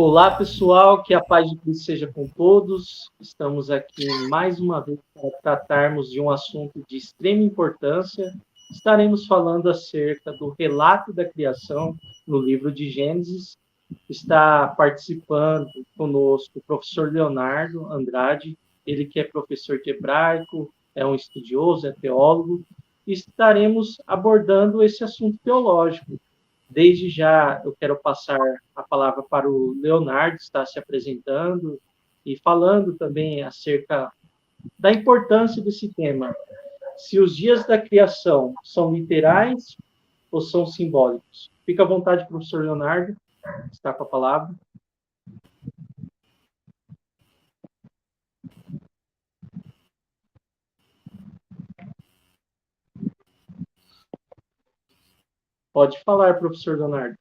Olá, pessoal, que a paz de Cristo seja com todos. Estamos aqui mais uma vez para tratarmos de um assunto de extrema importância. Estaremos falando acerca do relato da criação no livro de Gênesis. Está participando conosco o professor Leonardo Andrade, ele que é professor de hebraico, é um estudioso, é teólogo. Estaremos abordando esse assunto teológico. Desde já, eu quero passar a palavra para o Leonardo, que está se apresentando e falando também acerca da importância desse tema. Se os dias da criação são literais ou são simbólicos? Fica à vontade, professor Leonardo, está com a palavra. Pode falar, professor Leonardo.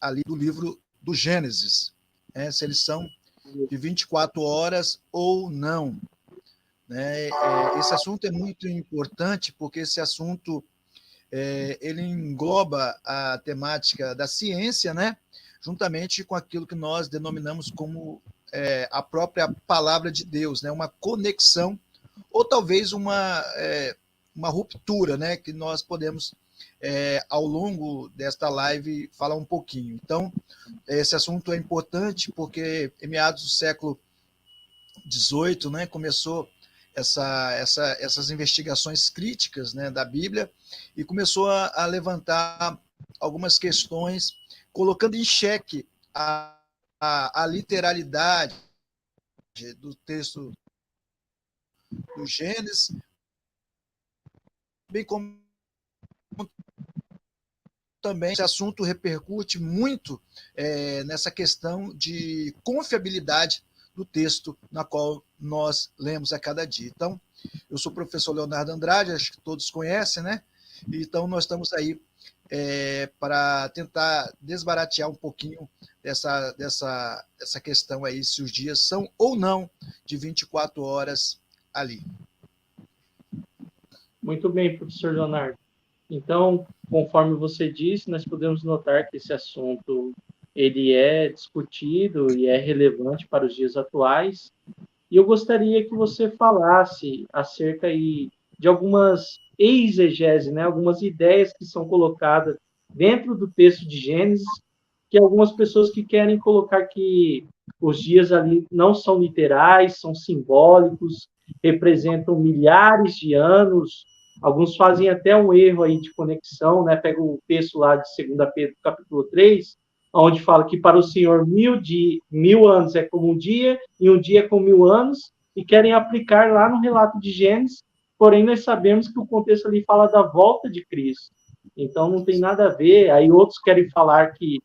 Ali do livro do Gênesis, se eles são de 24 horas ou não. Né? Esse assunto é muito importante porque esse assunto ele engloba a temática da ciência, né? Juntamente com aquilo que nós denominamos como a própria palavra de Deus, né? Uma conexão ou talvez uma ruptura, né? Que nós podemos, ao longo desta live, falar um pouquinho. Então, esse assunto é importante porque em meados do século XVIII, né, começou essas investigações críticas, né, da Bíblia e começou a levantar algumas questões, colocando em xeque a literalidade do texto do Gênesis, bem como também esse assunto repercute muito nessa questão de confiabilidade do texto na qual nós lemos a cada dia. Então, eu sou o professor Leonardo Andrade, acho que todos conhecem, né? Então, nós estamos aí para tentar desbaratear um pouquinho dessa questão aí, se os dias são ou não de 24 horas ali. Muito bem, professor Leonardo. Então, conforme você disse, nós podemos notar que esse assunto ele é discutido e é relevante para os dias atuais. E eu gostaria que você falasse acerca aí de algumas exegeses, né? Algumas ideias que são colocadas dentro do texto de Gênesis, que algumas pessoas que querem colocar que os dias ali não são literais, são simbólicos, representam milhares de anos. Alguns fazem até um erro aí de conexão, né? Pega o texto lá de 2 Pedro, capítulo 3, onde fala que para o Senhor 1000 anos é como um dia, e um dia é como 1000 anos, e querem aplicar lá no relato de Gênesis, porém nós sabemos que o contexto ali fala da volta de Cristo. Então não tem nada a ver. Aí outros querem falar que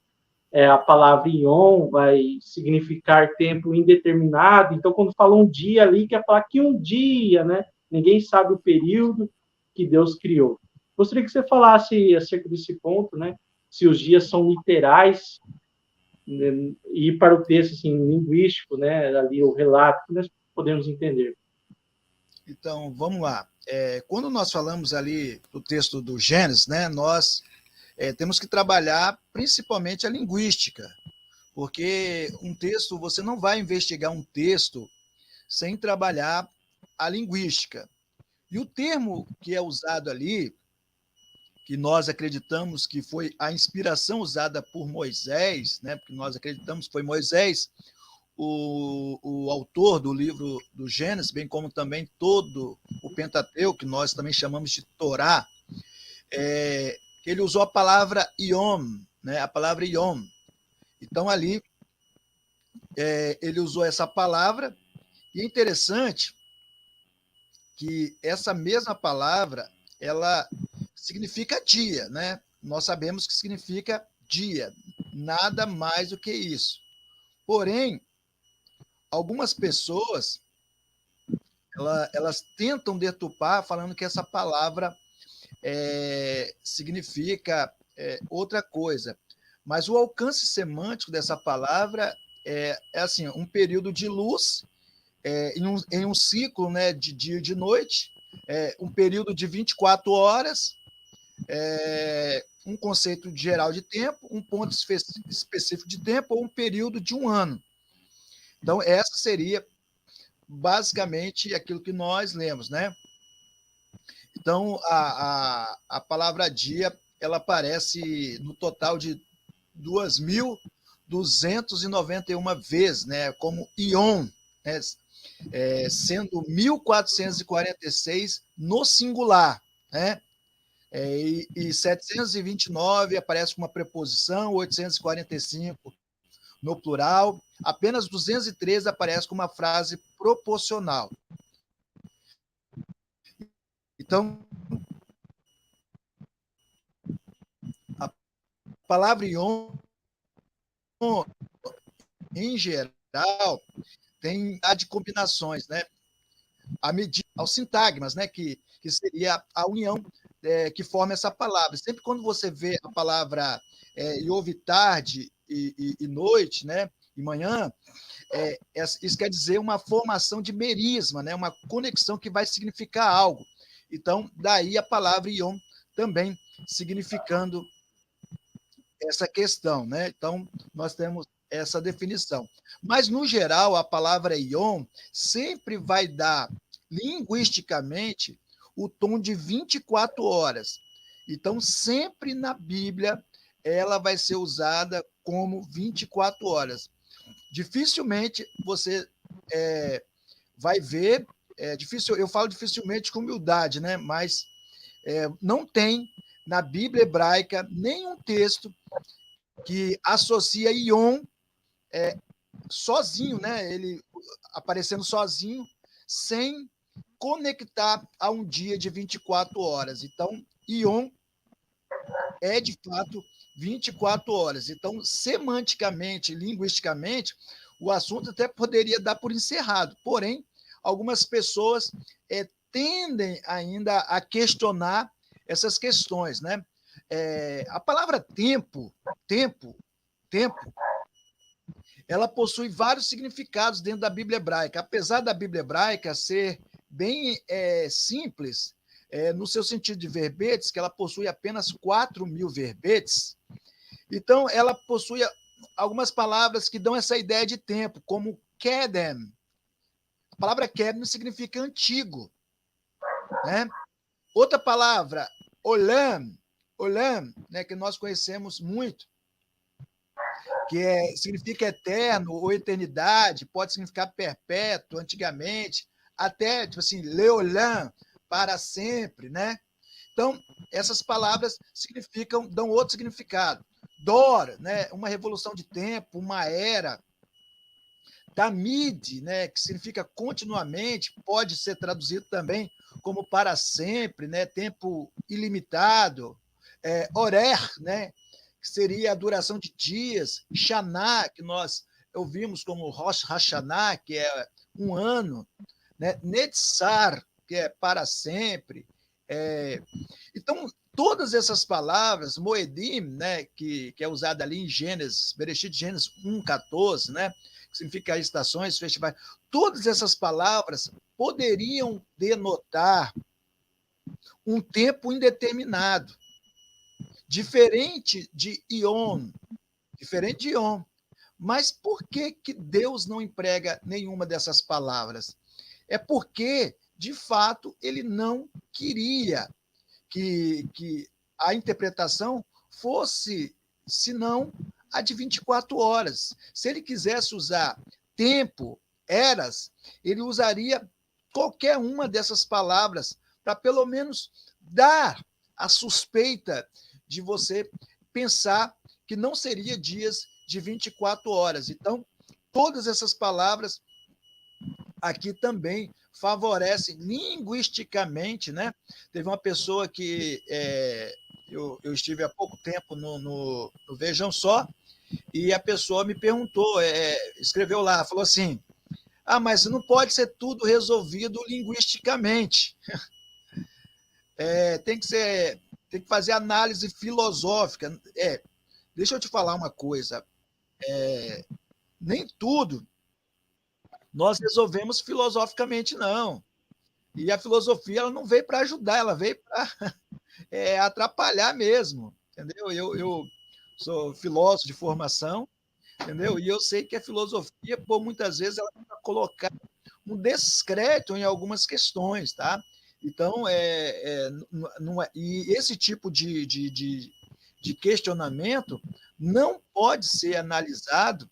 a palavra ion vai significar tempo indeterminado. Então, quando fala um dia ali, quer falar que um dia, né? Ninguém sabe o período que Deus criou. Gostaria que você falasse acerca desse ponto, né? Se os dias são literais, né, e para o texto assim, linguístico, né? Ali o relato, que nós podemos entender. Então, vamos lá. Quando nós falamos ali do texto do Gênesis, né, nós temos que trabalhar principalmente a linguística, porque um texto, você não vai investigar um texto sem trabalhar a linguística. E o termo que é usado ali, que nós acreditamos que foi a inspiração usada por Moisés, né, porque nós acreditamos que foi Moisés, o autor do livro do Gênesis, bem como também todo o Pentateuco, que nós também chamamos de Torá, ele usou a palavra Yom, né, a palavra Yom. Então, ali, ele usou essa palavra, e é interessante que essa mesma palavra, ela significa dia, né? Nós sabemos que significa dia, nada mais do que isso. Porém, algumas pessoas, elas tentam deturpar falando que essa palavra significa outra coisa. Mas o alcance semântico dessa palavra é assim, um período de luz em um ciclo, né, de dia e de noite, um período de 24 horas, um conceito geral de tempo, um ponto específico de tempo ou um período de um ano. Então, essa seria basicamente aquilo que nós lemos, né? Então, a palavra dia, ela aparece no total de 2.291 vezes, né? Como ion, né? Sendo 1.446 no singular, né? E 729 aparece com uma preposição, 845 no plural, apenas 213 aparece com uma frase proporcional. Então, a palavra ion, em geral, tem de combinações, né? A medir aos sintagmas, né? Que seria a união que forma essa palavra. Sempre quando você vê a palavra e ouve tarde e noite, né? E manhã, isso quer dizer uma formação de merisma, né? Uma conexão que vai significar algo. Então, daí a palavra ion também significando essa questão, né? Então, nós temos essa definição. Mas, no geral, a palavra ion sempre vai dar, linguisticamente, o tom de 24 horas. Então, sempre na Bíblia, ela vai ser usada como 24 horas. Dificilmente você vai ver, difícil, eu falo dificilmente com humildade, né? Mas não tem na Bíblia hebraica nenhum texto que associa Ion sozinho, né? Ele aparecendo sozinho, sem conectar a um dia de 24 horas. Então, Ion é, de fato, 24 horas. Então, semanticamente, linguisticamente, o assunto até poderia dar por encerrado. Porém, algumas pessoas tendem ainda a questionar essas questões, né? A palavra tempo, ela possui vários significados dentro da Bíblia hebraica. Apesar da Bíblia hebraica ser bem simples, no seu sentido de verbetes, que ela possui apenas 4.000 verbetes, então ela possui algumas palavras que dão essa ideia de tempo, como kedem. A palavra kedem significa antigo, né? Outra palavra, olam, né, que nós conhecemos muito, que significa eterno ou eternidade, pode significar perpétuo, antigamente, até, tipo assim, leolam, para sempre, né? Então, essas palavras dão outro significado. Dor, né, uma revolução de tempo, uma era. Tamid, né, que significa continuamente, pode ser traduzido também como para sempre, né, tempo ilimitado. Orer, né, que seria a duração de dias. Xaná, que nós ouvimos como Rosh Hashanah, que é um ano. Né? Netzar, que é para sempre. Então, todas essas palavras, Moedim, né, que é usada ali em Gênesis, Bereshit, Gênesis 1:14, né, que significa estações, festivais, todas essas palavras poderiam denotar um tempo indeterminado, diferente de Ion. Mas por que Deus não emprega nenhuma dessas palavras? É porque, de fato, ele não queria que a interpretação fosse, senão, a de 24 horas. Se ele quisesse usar tempo, eras, ele usaria qualquer uma dessas palavras para, pelo menos, dar a suspeita de você pensar que não seria dias de 24 horas. Então, todas essas palavras aqui também favorecem linguisticamente, né? Teve uma pessoa que eu estive há pouco tempo no Vejam Só, e a pessoa me perguntou, escreveu lá, falou assim: mas não pode ser tudo resolvido linguisticamente. Tem que fazer análise filosófica. Deixa eu te falar uma coisa. Nem tudo nós resolvemos filosoficamente, não. E a filosofia ela não veio para ajudar, ela veio para atrapalhar mesmo, entendeu? Eu sou filósofo de formação, entendeu? E eu sei que a filosofia, por muitas vezes, ela vai colocar um descrédito em algumas questões, tá? Então, e esse tipo de questionamento não pode ser analisado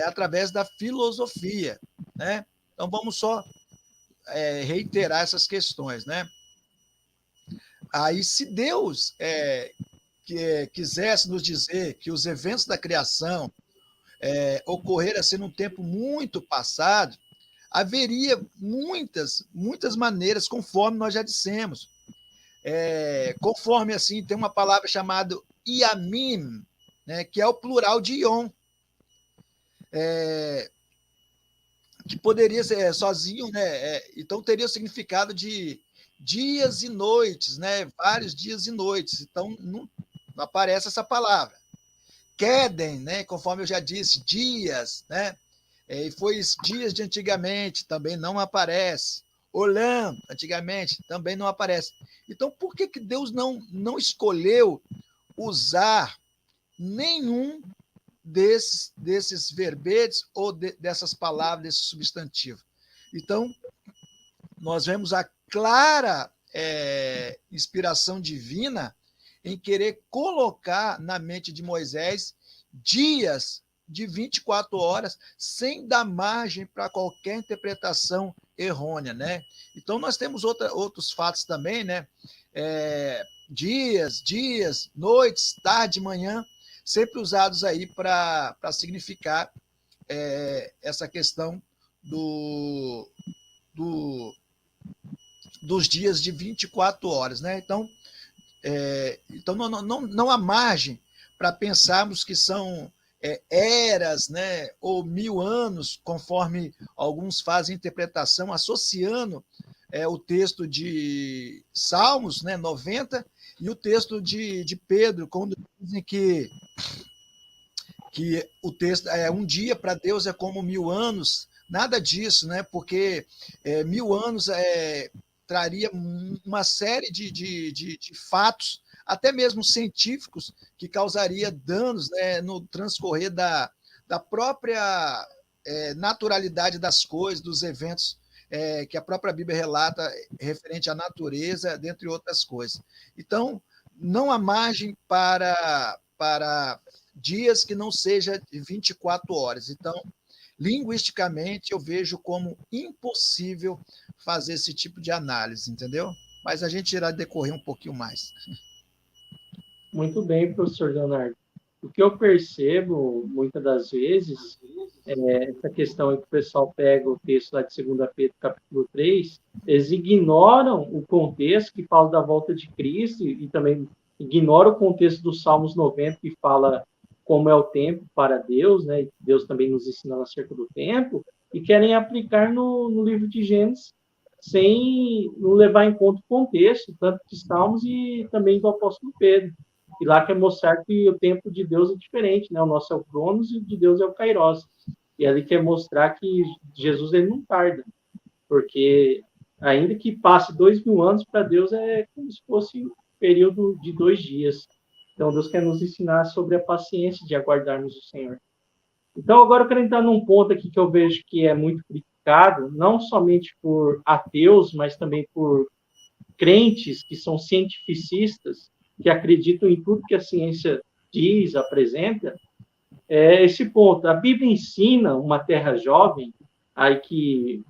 através da filosofia, né? Então, vamos só reiterar essas questões, né? Aí, se Deus quisesse nos dizer que os eventos da criação ocorreram assim num tempo muito passado, haveria muitas maneiras, conforme nós já dissemos. Conforme assim, tem uma palavra chamada Iamim, né, que é o plural de Ion, que poderia ser sozinho, né? Então teria o significado de dias e noites, né? Vários dias e noites. Então não aparece essa palavra. Quedem, né? Conforme eu já disse, dias, né? E foi dias de antigamente, também não aparece. Olam, antigamente, também não aparece. Então, por que Deus não escolheu usar nenhum desses verbetes ou dessas palavras, desse substantivo? Então, nós vemos a clara inspiração divina em querer colocar na mente de Moisés dias de 24 horas sem dar margem para qualquer interpretação errônea, né? Então, nós temos outros fatos também, né? Dias, noites, tarde, manhã, sempre usados aí para significar essa questão dos dias de 24 horas, né? Então, não há margem para pensarmos que são eras, né, ou 1000 anos, conforme alguns fazem interpretação, associando o texto de Salmos, né, 90, e o texto de Pedro, quando dizem que o texto um dia para Deus é como 1000 anos. Nada disso, né? Porque 1000 anos traria uma série de fatos, até mesmo científicos, que causaria danos, né, no transcorrer da própria naturalidade das coisas, dos eventos que a própria Bíblia relata referente à natureza, dentre outras coisas. Então, não há margem para dias que não seja de 24 horas. Então, linguisticamente, eu vejo como impossível fazer esse tipo de análise, entendeu? Mas a gente irá decorrer um pouquinho mais. Muito bem, professor Leonardo. O que eu percebo, muitas das vezes, essa questão aí que o pessoal pega o texto lá de 2 Pedro, capítulo 3, eles ignoram o contexto que fala da volta de Cristo e também ignoram o contexto dos Salmos 90, que fala como é o tempo para Deus, né? Deus também nos ensina acerca do tempo, e querem aplicar no livro de Gênesis sem não levar em conta o contexto, tanto de Salmos e também do apóstolo Pedro. E lá quer mostrar que o tempo de Deus é diferente, né? O nosso é o Cronos e o de Deus é o Kairos. E ali quer mostrar que Jesus ele não tarda, porque ainda que passe 2000 anos, para Deus é como se fosse um período de 2 dias. Então Deus quer nos ensinar sobre a paciência de aguardarmos o Senhor. Então agora eu quero entrar num ponto aqui que eu vejo que é muito criticado, não somente por ateus, mas também por crentes que são cientificistas, que acreditam em tudo que a ciência diz, apresenta, é esse ponto. A Bíblia ensina uma terra jovem, aí que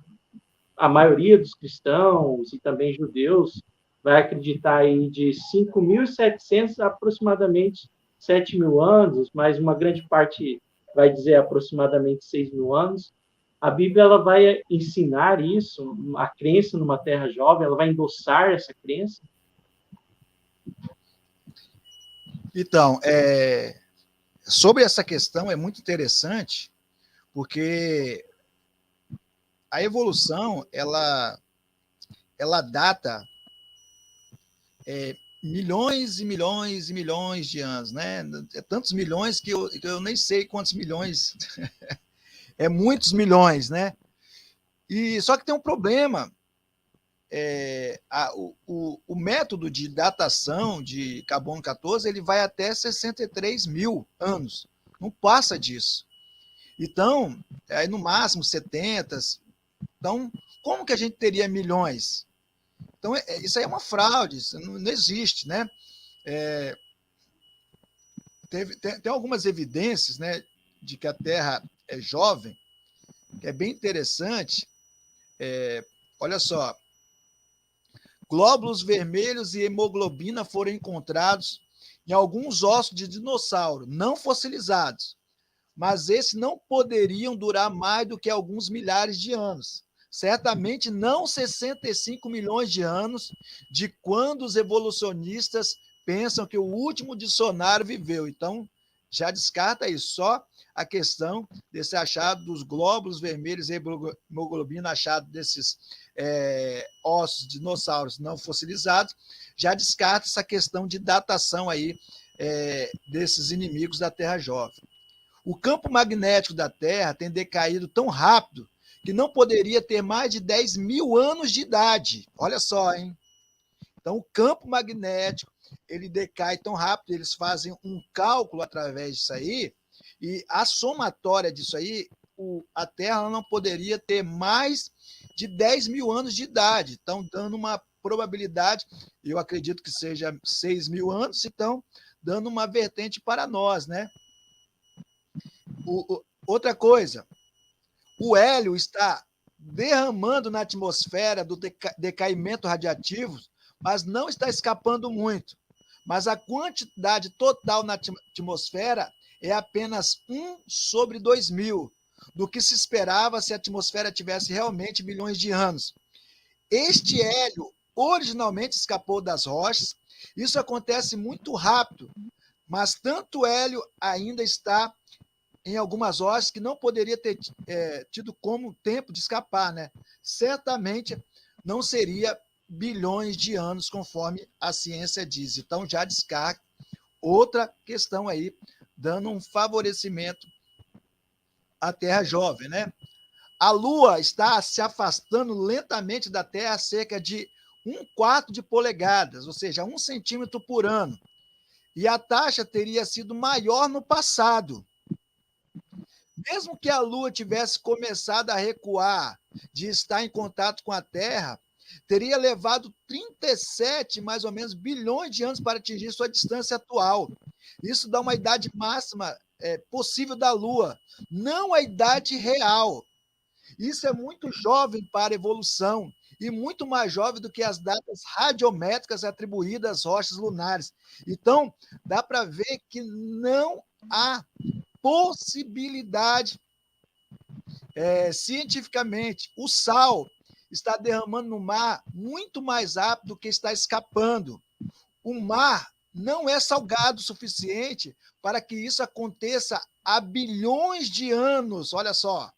a maioria dos cristãos e também judeus vai acreditar aí de 5.700 a aproximadamente 7.000 anos, mas uma grande parte vai dizer aproximadamente 6.000 anos. A Bíblia ela vai ensinar isso, a crença numa terra jovem, ela vai endossar essa crença. Então, sobre essa questão é muito interessante, porque a evolução ela data milhões e milhões e milhões de anos, né? Tantos milhões que eu nem sei quantos milhões, muitos milhões, né? E só que tem um problema. o método de datação de carbono 14 ele vai até 63 mil anos, não passa disso. Então, aí no máximo 70. Então, como que a gente teria milhões? Então, isso aí é uma fraude, isso não existe, né? Tem algumas evidências, né, de que a Terra é jovem, que é bem interessante. Olha só, glóbulos vermelhos e hemoglobina foram encontrados em alguns ossos de dinossauro, não fossilizados, mas esses não poderiam durar mais do que alguns milhares de anos. Certamente não 65 milhões de anos de quando os evolucionistas pensam que o último dicionário viveu. Então, já descarta aí só a questão desse achado dos glóbulos vermelhos e hemoglobina achado desses ossos de dinossauros não fossilizados, já descarta essa questão de datação aí desses inimigos da Terra jovem. O campo magnético da Terra tem decaído tão rápido que não poderia ter mais de 10 mil anos de idade. Olha só, hein? Então, o campo magnético ele decai tão rápido, eles fazem um cálculo através disso aí, e a somatória disso aí, a Terra não poderia ter mais de 10 mil anos de idade. Então, dando uma probabilidade, eu acredito que seja 6 mil anos, então, dando uma vertente para nós, né? Outra coisa, o hélio está derramando na atmosfera do decaimento radiativo, mas não está escapando muito. Mas a quantidade total na atmosfera é apenas 1 sobre 2.000, do que se esperava se a atmosfera tivesse realmente milhões de anos. Este hélio originalmente escapou das rochas, isso acontece muito rápido, mas tanto hélio ainda está em algumas rochas que não poderia ter tido como tempo de escapar, né? Certamente não seria bilhões de anos, conforme a ciência diz. Então, já descarta outra questão aí, dando um favorecimento à Terra jovem, né? A Lua está se afastando lentamente da Terra a cerca de 1/4 de polegadas, ou seja, 1 centímetro por ano. E a taxa teria sido maior no passado. Mesmo que a Lua tivesse começado a recuar de estar em contato com a Terra, teria levado 37, mais ou menos, bilhões de anos para atingir sua distância atual. Isso dá uma idade máxima possível da Lua, não a idade real. Isso é muito jovem para a evolução e muito mais jovem do que as datas radiométricas atribuídas às rochas lunares. Então, dá para ver que não há possibilidade cientificamente. O sal está derramando no mar muito mais rápido do que está escapando. O mar não é salgado o suficiente para que isso aconteça há bilhões de anos. Olha só.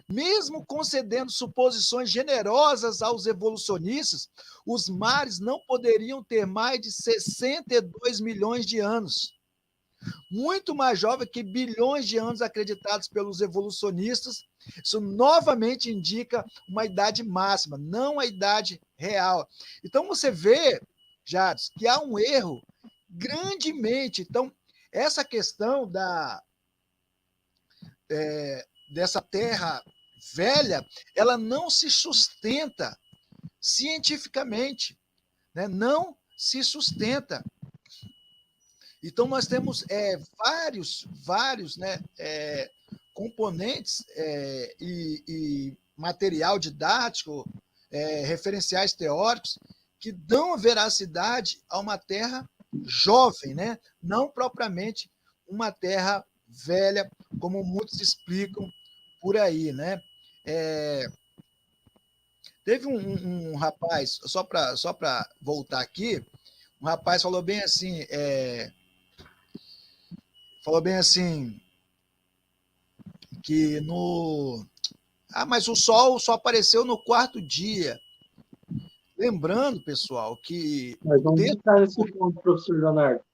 Mesmo concedendo suposições generosas aos evolucionistas, os mares não poderiam ter mais de 62 milhões de anos. Muito mais jovem que bilhões de anos acreditados pelos evolucionistas. Isso novamente indica uma idade máxima, não a idade real. Então você vê, Jades, que há um erro grandemente. Então, essa questão dessa Terra velha, ela não se sustenta cientificamente, né? Não se sustenta. Então, nós temos vários né, componentes e material didático, referenciais teóricos, que dão veracidade a uma Terra jovem, né? Não propriamente uma Terra velha, como muitos explicam por aí, né? Teve um rapaz, só para voltar aqui, um rapaz falou bem assim, que mas o Sol só apareceu no 4º dia. Lembrando, pessoal, que Nós vamos entrar nesse ponto, professor Leonardo.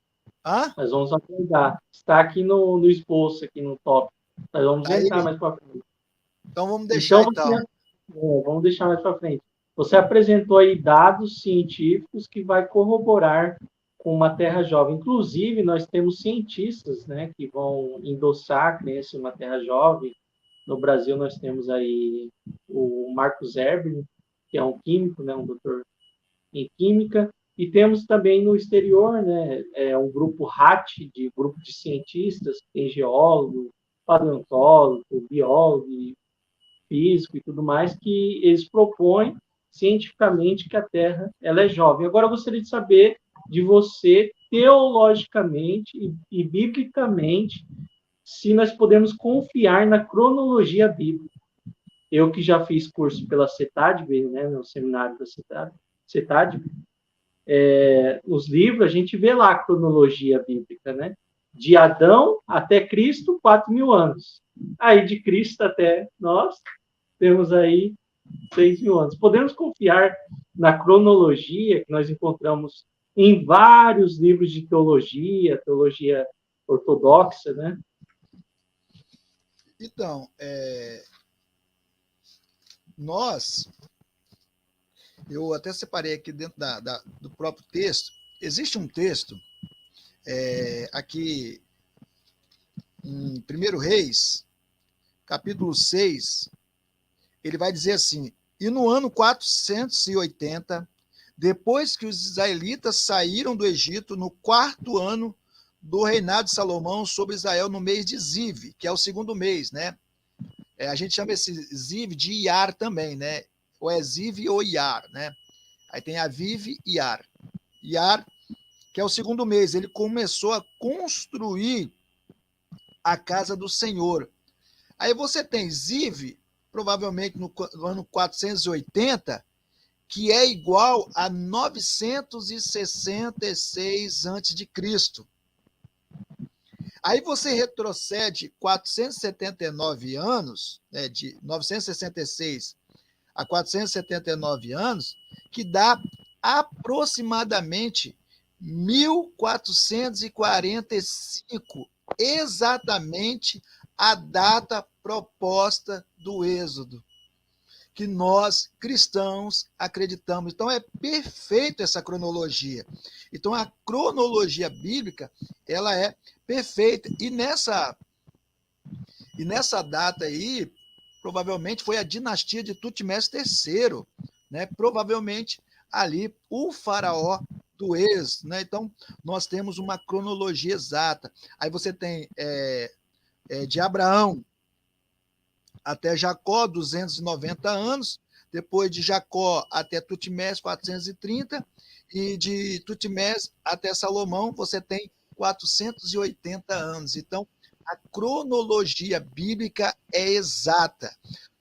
Nós vamos abordar. Está aqui no esboço, aqui no top. Nós vamos entrar mais para frente. Então vamos deixar, vamos deixar mais para frente. Você apresentou aí dados científicos que vai corroborar com uma terra jovem. Inclusive, nós temos cientistas, né, que vão endossar a crença em uma terra jovem. No Brasil, nós temos aí o Marcos Erbin, que é um químico, né, um doutor em química, e temos também no exterior, né, um grupo RAT, grupo de cientistas, tem geólogo, paleontólogo, biólogo, físico e tudo mais, que eles propõem cientificamente que a Terra ela é jovem. Agora eu gostaria de saber de você, teologicamente e biblicamente, se nós podemos confiar na cronologia bíblica. Eu que já fiz curso pela CETADB, né, no seminário da CETADB, nos livros a gente vê lá a cronologia bíblica, né? De Adão até Cristo, 4.000 anos. Aí de Cristo até nós, temos aí 6.000 anos. Podemos confiar na cronologia que nós encontramos em vários livros de teologia, teologia ortodoxa, né? Então, eu até separei aqui dentro do próprio texto, existe um texto aqui em 1 Reis, capítulo 6, ele vai dizer assim: e no ano 480, depois que os israelitas saíram do Egito, no 4º ano do reinado de Salomão sobre Israel, no mês de Ziv, que é o 2º mês, né? A gente chama esse Ziv de Iar também, né? Ou é Ziv ou Iar, né? Aí tem Aviv e Iar. Iar, que é o 2º mês, ele começou a construir a casa do Senhor. Aí você tem Ziv, provavelmente no ano 480, que é igual a 966 a.C. Aí você retrocede 479 anos, né, de 966 a 479 anos, que dá aproximadamente 1445, exatamente a data proposta do Êxodo, que nós, cristãos, acreditamos. Então, é perfeito essa cronologia. Então, a cronologia bíblica, ela é perfeita. E nessa data aí, provavelmente foi a dinastia de Tutmés III, né? Provavelmente ali o faraó do Êxodo, né? Então, nós temos uma cronologia exata. Aí você tem de Abraão até Jacó, 290 anos, depois de Jacó até Tutmés, 430, e de Tutmés até Salomão, você tem 480 anos. Então, a cronologia bíblica é exata.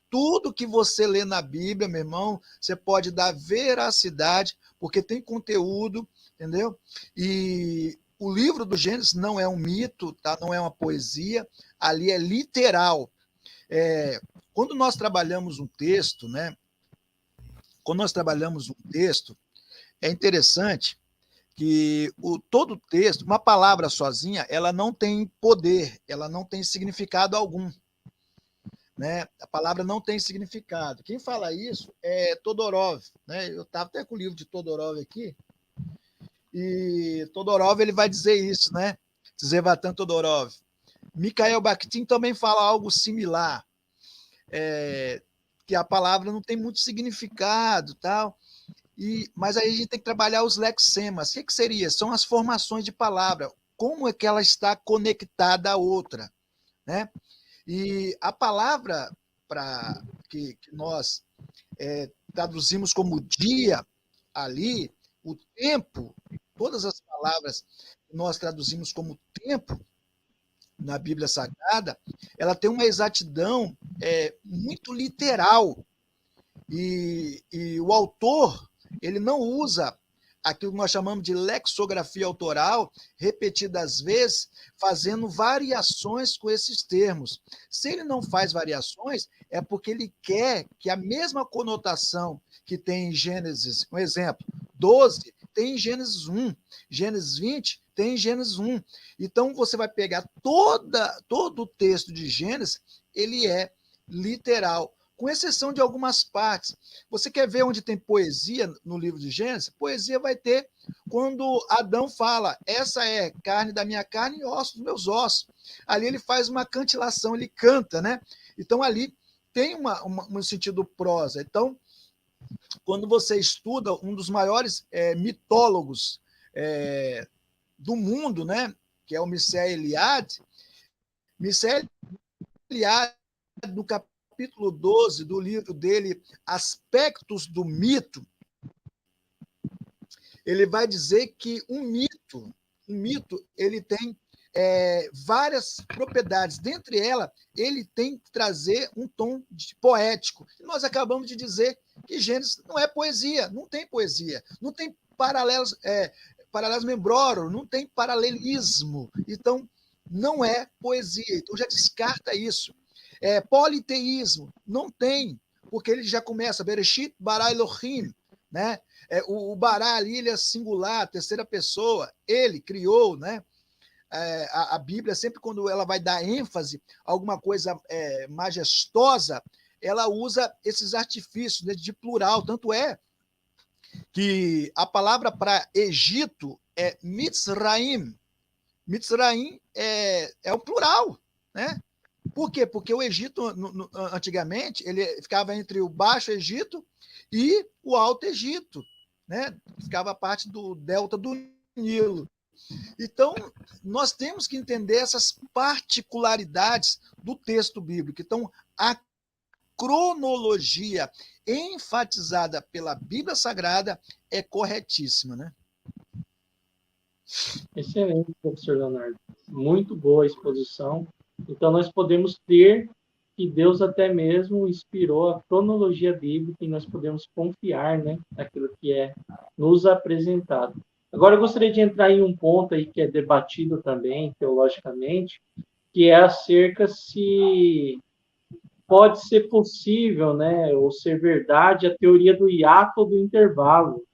Tudo que você lê na Bíblia, meu irmão, você pode dar veracidade, porque tem conteúdo, entendeu? E o livro do Gênesis não é um mito, tá? Não é uma poesia, ali é literal. Quando nós trabalhamos um texto, né? Quando nós trabalhamos um texto, é interessante que todo texto, uma palavra sozinha, ela não tem poder, ela não tem significado algum. Né? A palavra não tem significado. Quem fala isso é Todorov. Né? Eu estava até com o livro de Todorov aqui, e Todorov ele vai dizer isso, né? Zevatan Todorov. Mikhail Bakhtin também fala algo similar, que a palavra não tem muito significado, tal. Mas aí a gente tem que trabalhar os lexemas. O que seria? São as formações de palavra. Como é que ela está conectada à outra, né? E a palavra que nós traduzimos como dia ali, o tempo, todas as palavras que nós traduzimos como tempo na Bíblia Sagrada, ela tem uma exatidão muito literal. E o autor, ele não usa aquilo que nós chamamos de lexografia autoral, repetidas vezes, fazendo variações com esses termos. Se ele não faz variações, é porque ele quer que a mesma conotação que tem em Gênesis, um exemplo, 12, tem em Gênesis 1, Gênesis 20, tem em Gênesis 1. Então, você vai pegar todo o texto de Gênesis, ele é literal. com exceção de algumas partes. Você quer ver onde tem poesia no livro de Gênesis? Poesia vai ter quando Adão fala, essa é carne da minha carne e osso dos meus ossos. Ali ele faz uma cantilação, ele canta, né? Então ali tem um sentido prosa. Então, quando você estuda um dos maiores mitólogos do mundo, né? Que é o Mircea Eliade, Mircea Eliade, no capítulo 12 do livro dele, Aspectos do Mito, ele vai dizer que um mito ele tem várias propriedades. Dentre elas, ele tem que trazer um tom poético. E nós acabamos de dizer que Gênesis não é poesia, não tem poesia, não tem paralelos membrorum, não tem paralelismo. Então, não é poesia. Então, já descarta isso. Politeísmo, não tem, porque ele já começa, Bereshit bara Elohim, né? O bara ali, ele é singular, terceira pessoa, ele criou, né? A Bíblia, sempre quando ela vai dar ênfase a alguma coisa majestosa, ela usa esses artifícios, né, de plural. Tanto é que a palavra para Egito é Mitzraim. Mitzraim é o plural, né? Por quê? Porque o Egito, antigamente, ele ficava entre o Baixo Egito e o Alto Egito, né? Ficava parte do delta do Nilo. Então, nós temos que entender essas particularidades do texto bíblico. Então, a cronologia enfatizada pela Bíblia Sagrada é corretíssima, né? Excelente, professor Leonardo. Muito boa a exposição. Então, nós podemos ter que Deus até mesmo inspirou a cronologia bíblica e nós podemos confiar, né, naquilo que é nos apresentado. Agora, eu gostaria de entrar em um ponto aí que é debatido também, teologicamente, que é acerca se pode ser possível, né, ou ser verdade a teoria do hiato ou do intervalo,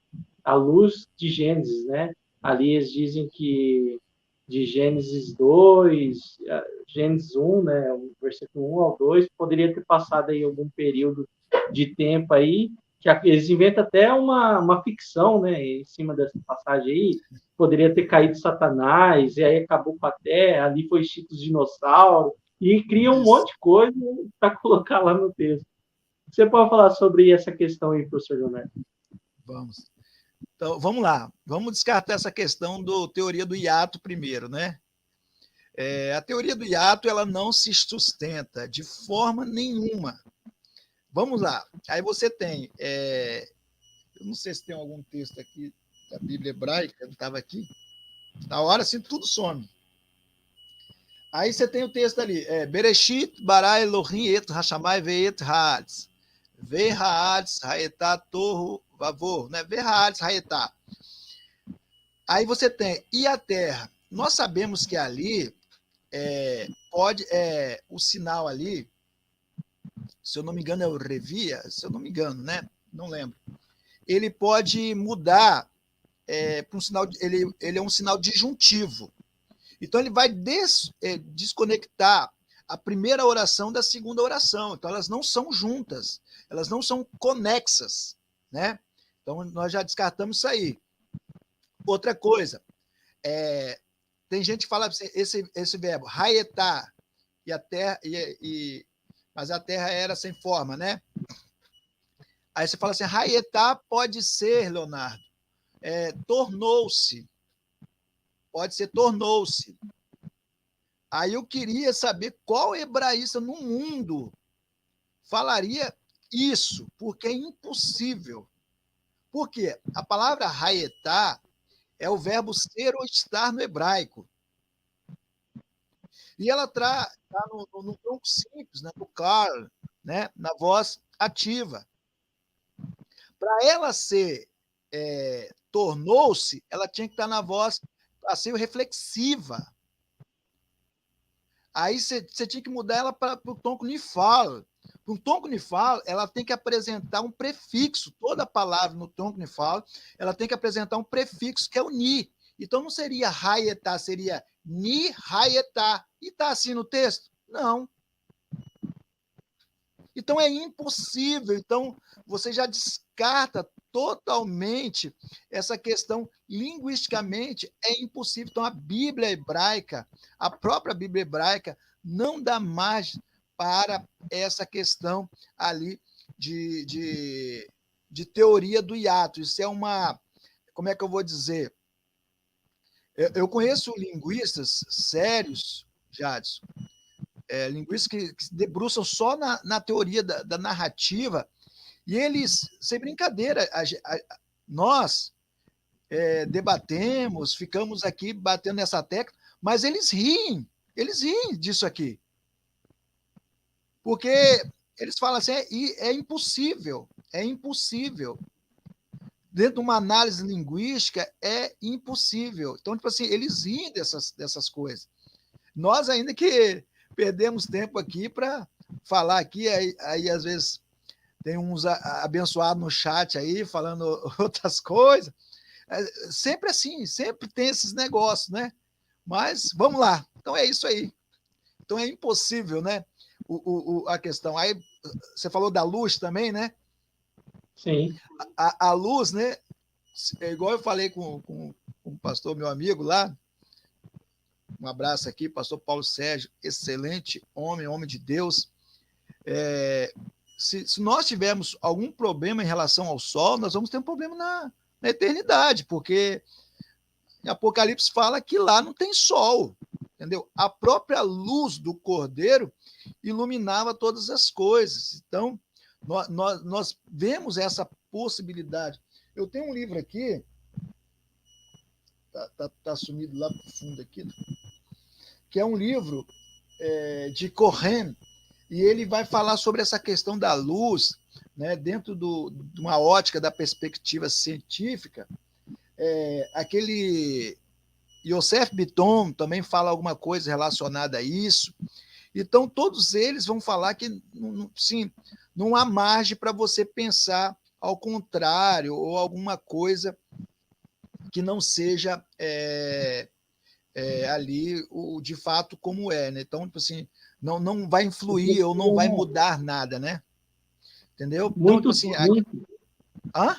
à luz de Gênesis, né? Ali eles dizem que de Gênesis 2, Gênesis 1, né, o versículo 1 ao 2, poderia ter passado aí algum período de tempo aí, que eles inventam até uma ficção, né, em cima dessa passagem aí, poderia ter caído Satanás, e aí acabou com a Terra, ali foi extinto os dinossauros, e cria um monte de coisa para colocar lá no texto. Você pode falar sobre essa questão aí, professor Leonardo? Vamos. Então, vamos lá. Vamos descartar essa questão da teoria do hiato primeiro, né? A teoria do hiato, ela não se sustenta de forma nenhuma. Vamos lá. Aí você tem... eu não sei se tem algum texto aqui da Bíblia hebraica, eu estava aqui. Na hora, assim, tudo some. Aí você tem o texto ali. Bereshit bara Elohim et hashamai ve'et ha'aretz. Ve'ha'aretz ha'etá torru vavor. Né? Ve'ha'aretz ha'etá. Aí você tem, e a terra? Nós sabemos que ali o sinal ali, se eu não me engano, é o revia, se eu não me engano, né? Não lembro. Ele pode mudar para um sinal, ele é um sinal disjuntivo. Então ele vai desconectar a primeira oração da segunda oração. Então elas não são juntas, elas não são conexas, né? Então nós já descartamos isso aí. Outra coisa, tem gente que fala assim, esse verbo, raetá, e a terra, mas a terra era sem forma, né? Aí você fala assim, raetá pode ser, Leonardo, tornou-se. Pode ser tornou-se. Aí eu queria saber qual hebraísta no mundo falaria isso, porque é impossível. Por quê? A palavra raetá é o verbo ser ou estar no hebraico. E ela está no tronco simples, né? No car, né? Na voz ativa. Para ela ser tornou-se, ela tinha que estar na voz assim, reflexiva. Aí você tinha que mudar ela para o tom nifal. Para o tom nifal, ela tem que apresentar um prefixo. Toda palavra no tom nifal, ela tem que apresentar um prefixo que é o ni. Então não seria raietá, seria ni raietá. E está assim no texto? Não. Então é impossível. Então você já descarta totalmente essa questão linguisticamente é impossível. Então a Bíblia hebraica, a própria Bíblia hebraica não dá margem para essa questão ali de teoria do hiato. Isso é uma, como é que eu vou dizer? Eu conheço linguistas sérios, Jadson, linguistas que se debruçam só na teoria da narrativa, e eles, sem brincadeira, nós debatemos, ficamos aqui batendo nessa tecla, mas eles riem disso aqui. Porque eles falam assim, é impossível, é impossível. Dentro de uma análise linguística, é impossível. Então, tipo assim, eles riem dessas coisas. Nós ainda que perdemos tempo aqui para falar aqui, aí às vezes tem uns abençoados no chat aí, falando outras coisas. Sempre assim, sempre tem esses negócios, né? Mas vamos lá. Então é isso aí. Então é impossível, né? A questão. Aí você falou da luz também, né? Sim. A luz, né? Igual eu falei com o pastor, meu amigo lá. Um abraço aqui, pastor Paulo Sérgio, excelente homem de Deus. Se nós tivermos algum problema em relação ao sol, nós vamos ter um problema na eternidade, porque em Apocalipse fala que lá não tem sol, entendeu? A própria luz do Cordeiro iluminava todas as coisas. Então, nós vemos essa possibilidade. Eu tenho um livro aqui, tá sumido lá pro fundo aqui, que é um livro de Cohen, e ele vai falar sobre essa questão da luz, né, dentro de uma ótica da perspectiva científica. Aquele Yosef Bitton também fala alguma coisa relacionada a isso. Então, todos eles vão falar que, sim, não há margem para você pensar ao contrário ou alguma coisa que não seja ali de fato como é, né? Então, tipo assim, não vai influir ou não vai mudar nada, né? Entendeu? Então, tipo assim, hã?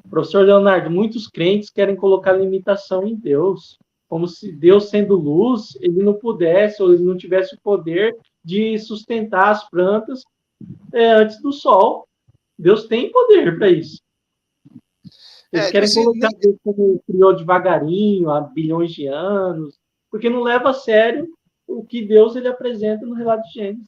Professor Leonardo, muitos crentes querem colocar limitação em Deus, como se Deus, sendo luz, ele não pudesse ou ele não tivesse o poder de sustentar as plantas antes do sol. Deus tem poder para isso. Eles Tipo querem assim, colocar Deus como criou devagarinho, há bilhões de anos, porque não leva a sério o que Deus ele apresenta no relato de Gênesis.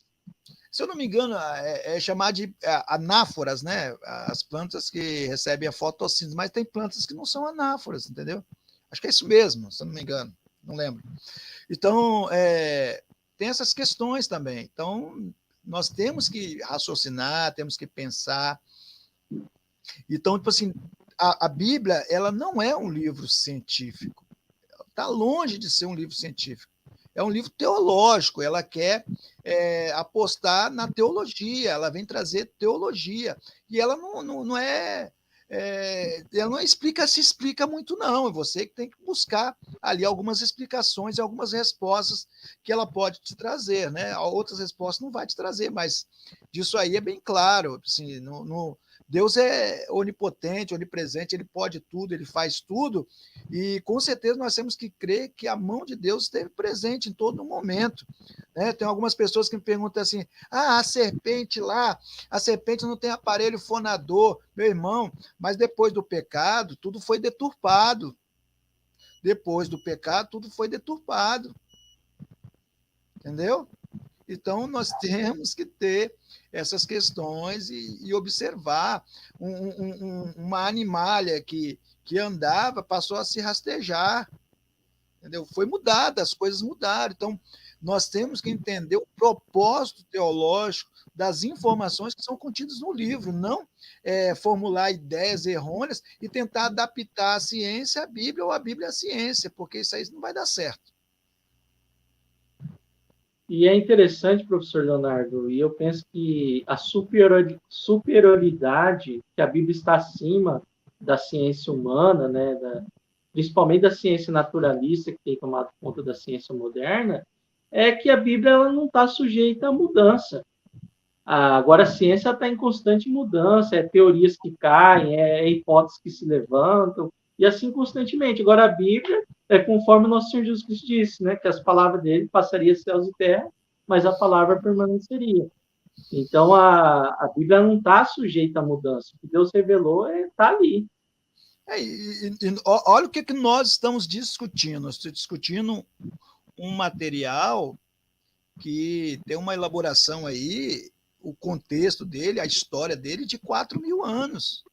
Se eu não me engano, é chamar de anáforas, né? As plantas que recebem a fotossíntese, mas tem plantas que não são anáforas, entendeu? Acho que é isso mesmo, se eu não me engano, não lembro. Então, tem essas questões também. Então, nós temos que raciocinar, temos que pensar. Então, tipo assim, a Bíblia, ela não é um livro científico. Está longe de ser um livro científico. É um livro teológico, ela quer apostar na teologia, ela vem trazer teologia. E ela não é. Ela não se explica muito, não. É você que tem que buscar ali algumas explicações e algumas respostas que ela pode te trazer, né? Outras respostas não vai te trazer, mas disso aí é bem claro. Assim, Deus é onipotente, onipresente, ele pode tudo, ele faz tudo, e com certeza nós temos que crer que a mão de Deus esteve presente em todo momento. Né? Tem algumas pessoas que me perguntam assim: a serpente lá, a serpente não tem aparelho fonador. Meu irmão, mas depois do pecado, tudo foi deturpado. Depois do pecado, tudo foi deturpado. Entendeu? Então, nós temos que ter essas questões e observar. Uma animalha que andava passou a se rastejar. Entendeu? Foi mudada, as coisas mudaram. Então, nós temos que entender o propósito teológico das informações que são contidas no livro, não formular ideias errôneas e tentar adaptar a ciência à Bíblia ou a Bíblia à ciência, porque isso aí não vai dar certo. E é interessante, professor Leonardo, e eu penso que a superioridade, que a Bíblia está acima da ciência humana, né, principalmente da ciência naturalista, que tem tomado conta da ciência moderna, é que a Bíblia ela não está sujeita à mudança. Agora, a ciência está em constante mudança, é teorias que caem, é hipóteses que se levantam, e assim constantemente. Agora, a Bíblia é conforme o nosso Senhor Jesus Cristo disse, né, que as palavras dele passariam céus e terra, mas a palavra permaneceria. Então, a Bíblia não está sujeita à mudança. O que Deus revelou está ali. Olha o que nós estamos discutindo. Nós estamos discutindo um material que tem uma elaboração aí, o contexto dele, a história dele, de 4.000 anos.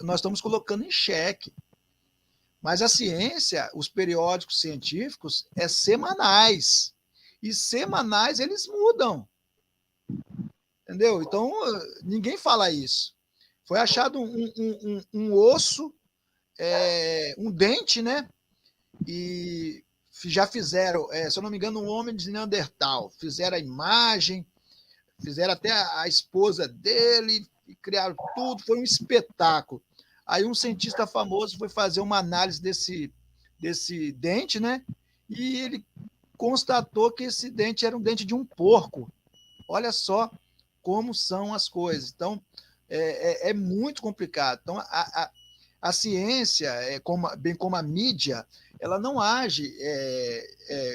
Nós estamos colocando em xeque. Mas a ciência, os periódicos científicos, é semanais. E semanais eles mudam. Entendeu? Então, ninguém fala isso. Foi achado um osso, um dente, né? E já fizeram, se eu não me engano, um homem de Neandertal. Fizeram a imagem, fizeram até a esposa dele, e criaram tudo, foi um espetáculo. Aí um cientista famoso foi fazer uma análise desse dente, né? E ele constatou que esse dente era um dente de um porco. Olha só como são as coisas. Então, é muito complicado. Então, a ciência, bem como a mídia, ela não age,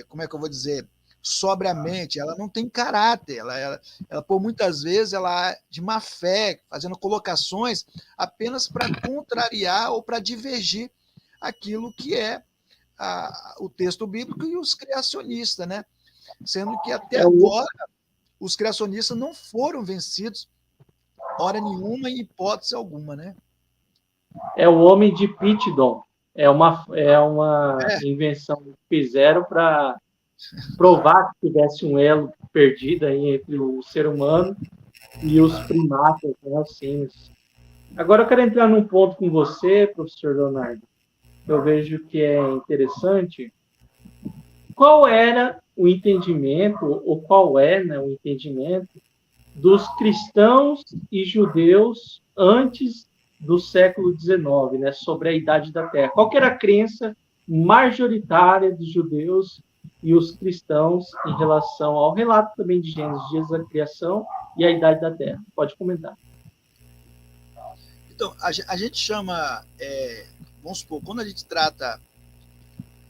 como é que eu vou dizer, sobriamente, ela não tem caráter, ela por muitas vezes, ela de má fé, fazendo colocações apenas para contrariar ou para divergir aquilo que é o texto bíblico e os criacionistas, né? Sendo que até agora os criacionistas não foram vencidos hora nenhuma, em hipótese alguma, né? É o homem de Pitdon. É uma invenção que fizeram para provar que tivesse um elo perdido aí entre o ser humano e os primatas, né, os símios. Agora eu quero entrar num ponto com você, professor Leonardo. Eu vejo que é interessante. Qual era o entendimento, ou qual é, né, o entendimento dos cristãos e judeus antes do século XIX, né, sobre a Idade da Terra? Qual que era a crença majoritária dos judeus e os cristãos em relação ao relato também de Gênesis, dias da criação e a Idade da Terra? Pode comentar. Então, a gente chama, vamos supor, quando a gente trata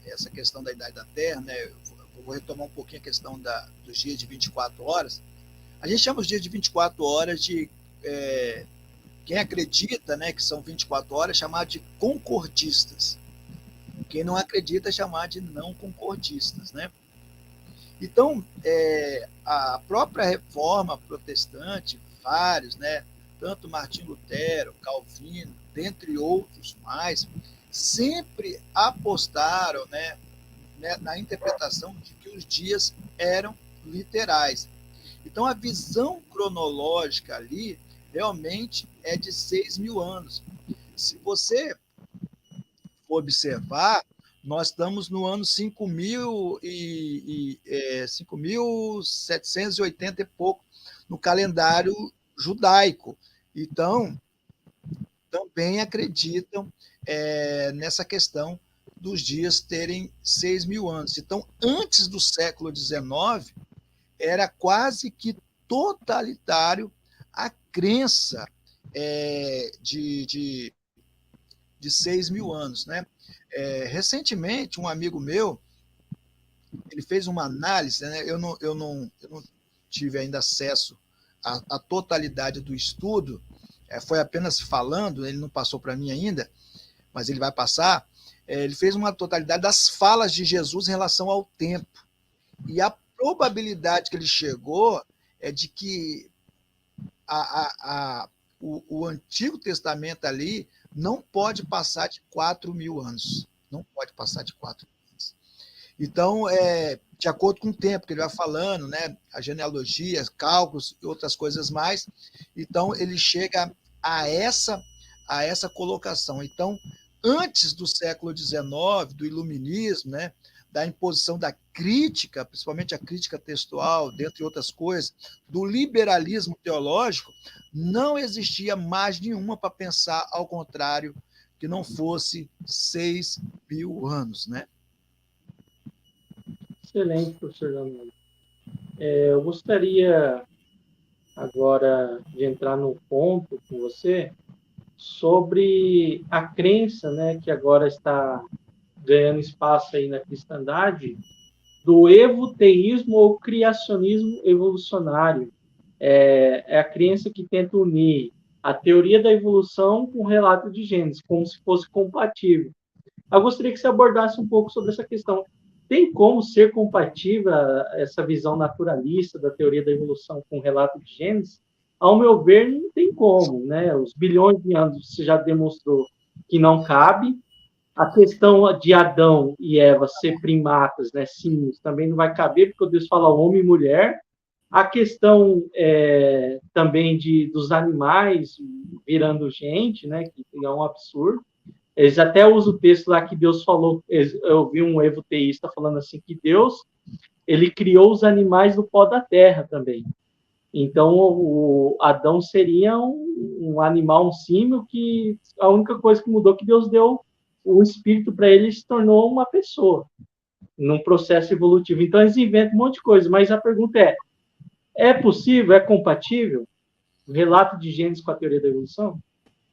essa questão da Idade da Terra, né, eu vou retomar um pouquinho a questão dos dias de 24 horas, a gente chama os dias de 24 horas de, quem acredita, né, que são 24 horas, chamar de concordistas. Quem não acredita, chamar de não concordistas, né? Então, a própria reforma protestante, vários, né, tanto Martim Lutero, Calvino, dentre outros mais, sempre apostaram, né, na interpretação de que os dias eram literais. Então, a visão cronológica ali realmente é de 6.000 anos. Se você for observar, nós estamos no ano 5.780 e pouco no calendário judaico. Então, também acreditam nessa questão dos dias terem 6.000 anos. Então, antes do século XIX, era quase que totalitário a crença de 6.000 anos, né? Recentemente, um amigo meu, ele fez uma análise, né? Eu não tive ainda acesso à totalidade do estudo, foi apenas falando, ele não passou para mim ainda, mas ele vai passar. Ele fez uma totalidade das falas de Jesus em relação ao tempo. E a probabilidade que ele chegou é de que o Antigo Testamento ali não pode passar de 4.000 anos. Não pode passar de 4.000 anos. Então, de acordo com o tempo que ele vai falando, né, a genealogia, cálculos e outras coisas mais, então ele chega a essa colocação. Então, antes do século XIX, do iluminismo, né, da imposição da crítica, principalmente a crítica textual, dentre outras coisas, do liberalismo teológico, não existia mais nenhuma para pensar ao contrário que não fosse 6.000 anos, né? Excelente, professor Leonardo. Eu gostaria agora de entrar no ponto com você sobre a crença, né, que agora está ganhando espaço aí na cristandade, do evoteísmo ou criacionismo evolucionário. É a crença que tenta unir a teoria da evolução com o relato de Gênesis, como se fosse compatível. Eu gostaria que você abordasse um pouco sobre essa questão. Tem como ser compatível essa visão naturalista da teoria da evolução com o relato de Gênesis? Ao meu ver, não tem como, né? Os bilhões de anos você já demonstrou que não cabe. A questão de Adão e Eva ser primatas, né, símios, também não vai caber, porque Deus fala homem e mulher. A questão também dos animais virando gente, né, que é um absurdo. Eles até usam o texto lá que Deus falou. Eu vi um evoteísta falando assim que Deus ele criou os animais do pó da terra também. Então o Adão seria um animal, um símio, que a única coisa que mudou é que Deus deu o espírito para ele e se tornou uma pessoa num processo evolutivo. Então eles inventam um monte de coisa, mas a pergunta é possível, é compatível o relato de Gênesis com a teoria da evolução?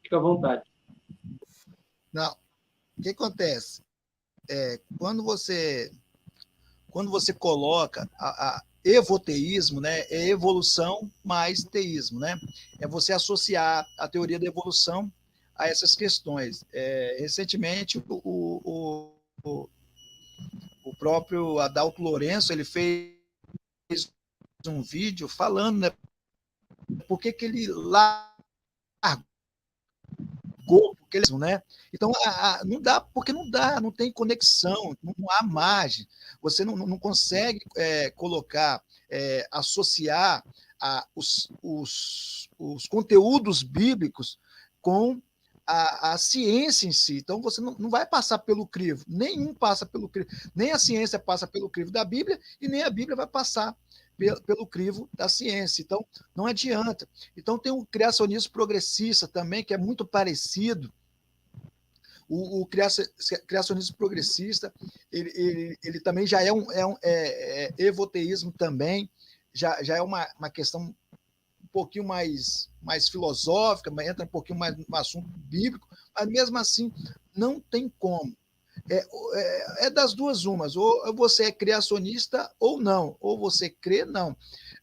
Fica à vontade. Não. O que acontece? Quando você coloca a evoteísmo, né, é evolução mais teísmo, né? É você associar a teoria da evolução a essas questões. Recentemente, o próprio Adalto Lourenço ele fez um vídeo falando, né, por que ele largou, porque ele, né? Então, não dá, porque não dá, não tem conexão, não há margem. Você não consegue colocar, associar os conteúdos bíblicos com a ciência em si. Então, você não vai passar pelo crivo. Nenhum passa pelo crivo. Nem a ciência passa pelo crivo da Bíblia e nem a Bíblia vai passar pelo crivo da ciência. Então, não adianta. Então, tem o criacionismo progressista também, que é muito parecido. O criacionismo progressista, ele também já é evoteísmo também, já é uma questão um pouquinho mais filosófica, entra um pouquinho mais no assunto bíblico, mas mesmo assim não tem como. É das duas umas, ou você é criacionista ou não, ou você crê, não.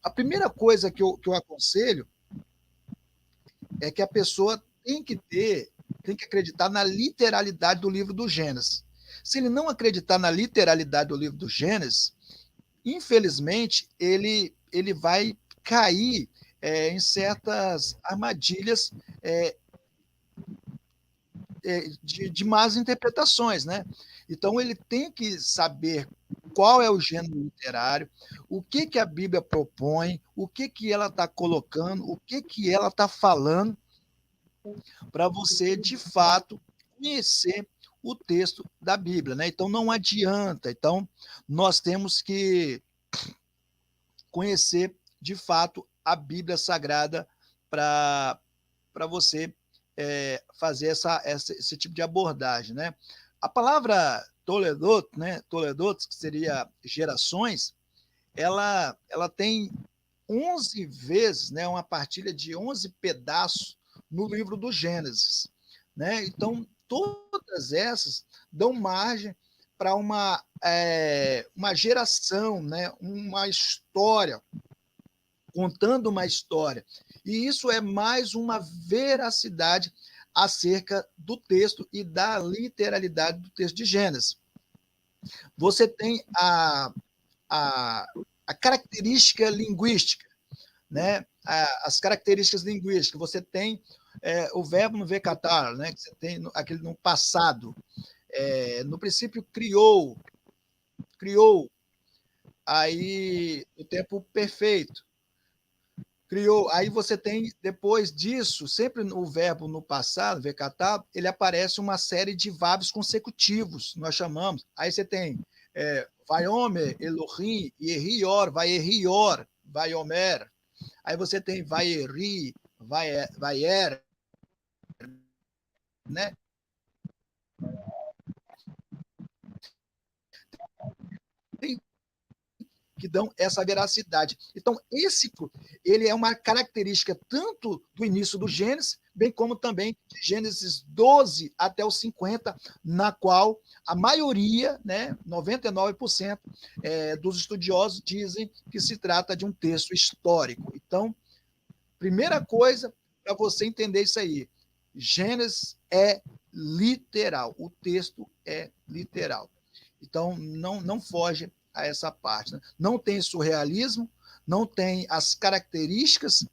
A primeira coisa que eu aconselho é que a pessoa tem que acreditar na literalidade do livro do Gênesis. Se ele não acreditar na literalidade do livro do Gênesis, infelizmente, ele vai cair em certas armadilhas de más interpretações, né? Então, ele tem que saber qual é o gênero literário, o que a Bíblia propõe, o que ela está colocando, o que ela está falando, para você, de fato, conhecer o texto da Bíblia, né? Então, não adianta. Então, nós temos que conhecer, de fato, a Bíblia Sagrada para você fazer esse tipo de abordagem, né? A palavra Toledot, né? Toledot, que seria gerações, ela tem 11 vezes, né? Uma partilha de 11 pedaços no livro do Gênesis, né? Então, todas essas dão margem para uma geração, né? Uma história, contando uma história. E isso é mais uma veracidade acerca do texto e da literalidade do texto de Gênesis. Você tem a característica linguística, né? As características linguísticas. Você tem o verbo no vecatar, né? Que você tem aquele no passado. No princípio, criou, aí o tempo perfeito. Criou. Aí você tem, depois disso, sempre o verbo no passado, vecatar, ele aparece uma série de verbos consecutivos, nós chamamos. Aí você tem Vaiomer, Elohim, Yerior, Vaerior, Vaiomer. Aí você tem Vaeri, Vaier, né? Tem que dão essa veracidade. Então, ele é uma característica tanto do início do Gênesis, bem como também de Gênesis 12 até os 50, na qual a maioria, né, 99%, dos estudiosos dizem que se trata de um texto histórico. Então, primeira coisa, para você entender isso aí, Gênesis é literal, o texto é literal. Então, não foge a essa parte. Né? Não tem surrealismo, não tem as características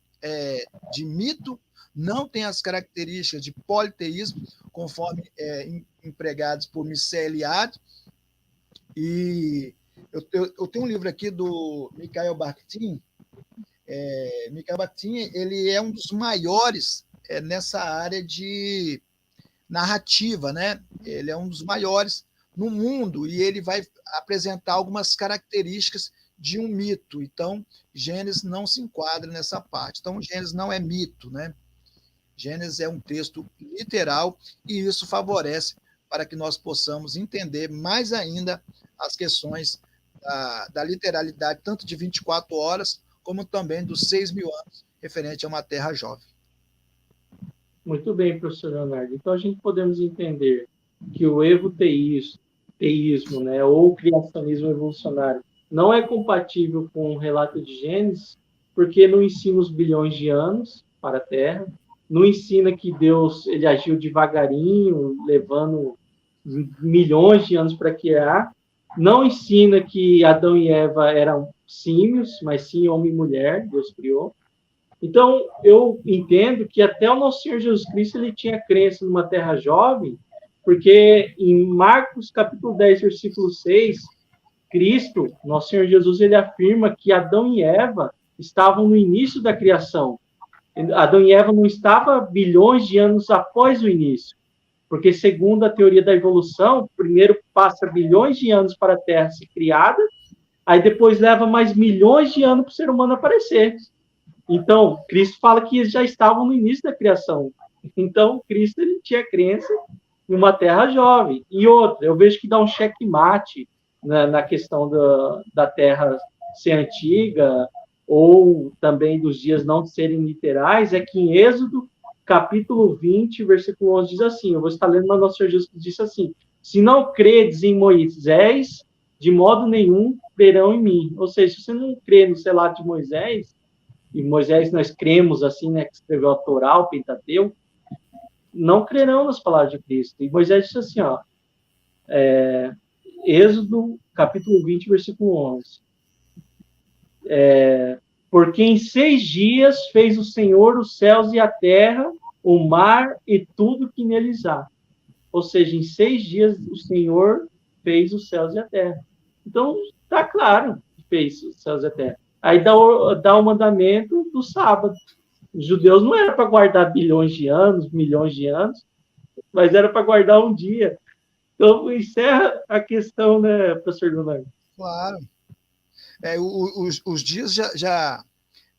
de mito, não tem as características de politeísmo, conforme empregados por Mircea Eliade. E eu tenho um livro aqui do Mikhail Bakhtin. Mikhail Bakhtin, ele é um dos maiores nessa área de narrativa, né? Ele é um dos maiores no mundo e ele vai apresentar algumas características de um mito. Então, Gênesis não se enquadra nessa parte. Então, Gênesis não é mito, né? Gênesis é um texto literal e isso favorece para que nós possamos entender mais ainda as questões da literalidade, tanto de 24 horas, como também dos 6.000 anos, referente a uma terra jovem. Muito bem, professor Leonardo. Então, a gente podemos entender que o evoteísmo, né, ou criacionismo evolucionário, não é compatível com o relato de Gênesis, porque não ensina os bilhões de anos para a Terra, não ensina que Deus ele agiu devagarinho, levando milhões de anos para criar, não ensina que Adão e Eva eram símios, mas sim homem e mulher, Deus criou. Então, eu entendo que até o nosso Senhor Jesus Cristo ele tinha crença numa terra jovem, porque em Marcos capítulo 10, versículo 6, Cristo, nosso Senhor Jesus, ele afirma que Adão e Eva estavam no início da criação. Adão e Eva não estavam bilhões de anos após o início, porque segundo a teoria da evolução, primeiro passa bilhões de anos para a Terra ser criada, aí depois leva mais milhões de anos para o ser humano aparecer. Então, Cristo fala que eles já estavam no início da criação. Então, Cristo ele tinha crença em uma terra jovem. E outra, eu vejo que dá um checkmate na questão da terra ser antiga ou também dos dias não serem literais, é que em Êxodo, capítulo 20, versículo 11, diz assim, eu vou estar lendo, mas nosso Senhor Jesus disse assim, se não credes em Moisés, de modo nenhum crerão em mim. Ou seja, se você não crê no relato de Moisés, e Moisés nós cremos assim, né, que escreveu a Torá, o Pentateuco, não crerão nas palavras de Cristo. E Moisés disse assim, ó, Êxodo, capítulo 20, versículo 11. Porque em 6 dias fez o Senhor os céus e a terra, o mar e tudo que neles há. Ou seja, em 6 dias o Senhor fez os céus e a terra. Então, está claro que fez os céus e a terra. Aí dá o mandamento do sábado. Os judeus não era para guardar bilhões de anos, milhões de anos, mas era para guardar um dia. Então, encerra a questão, né, professor Leonardo? Claro. Os dias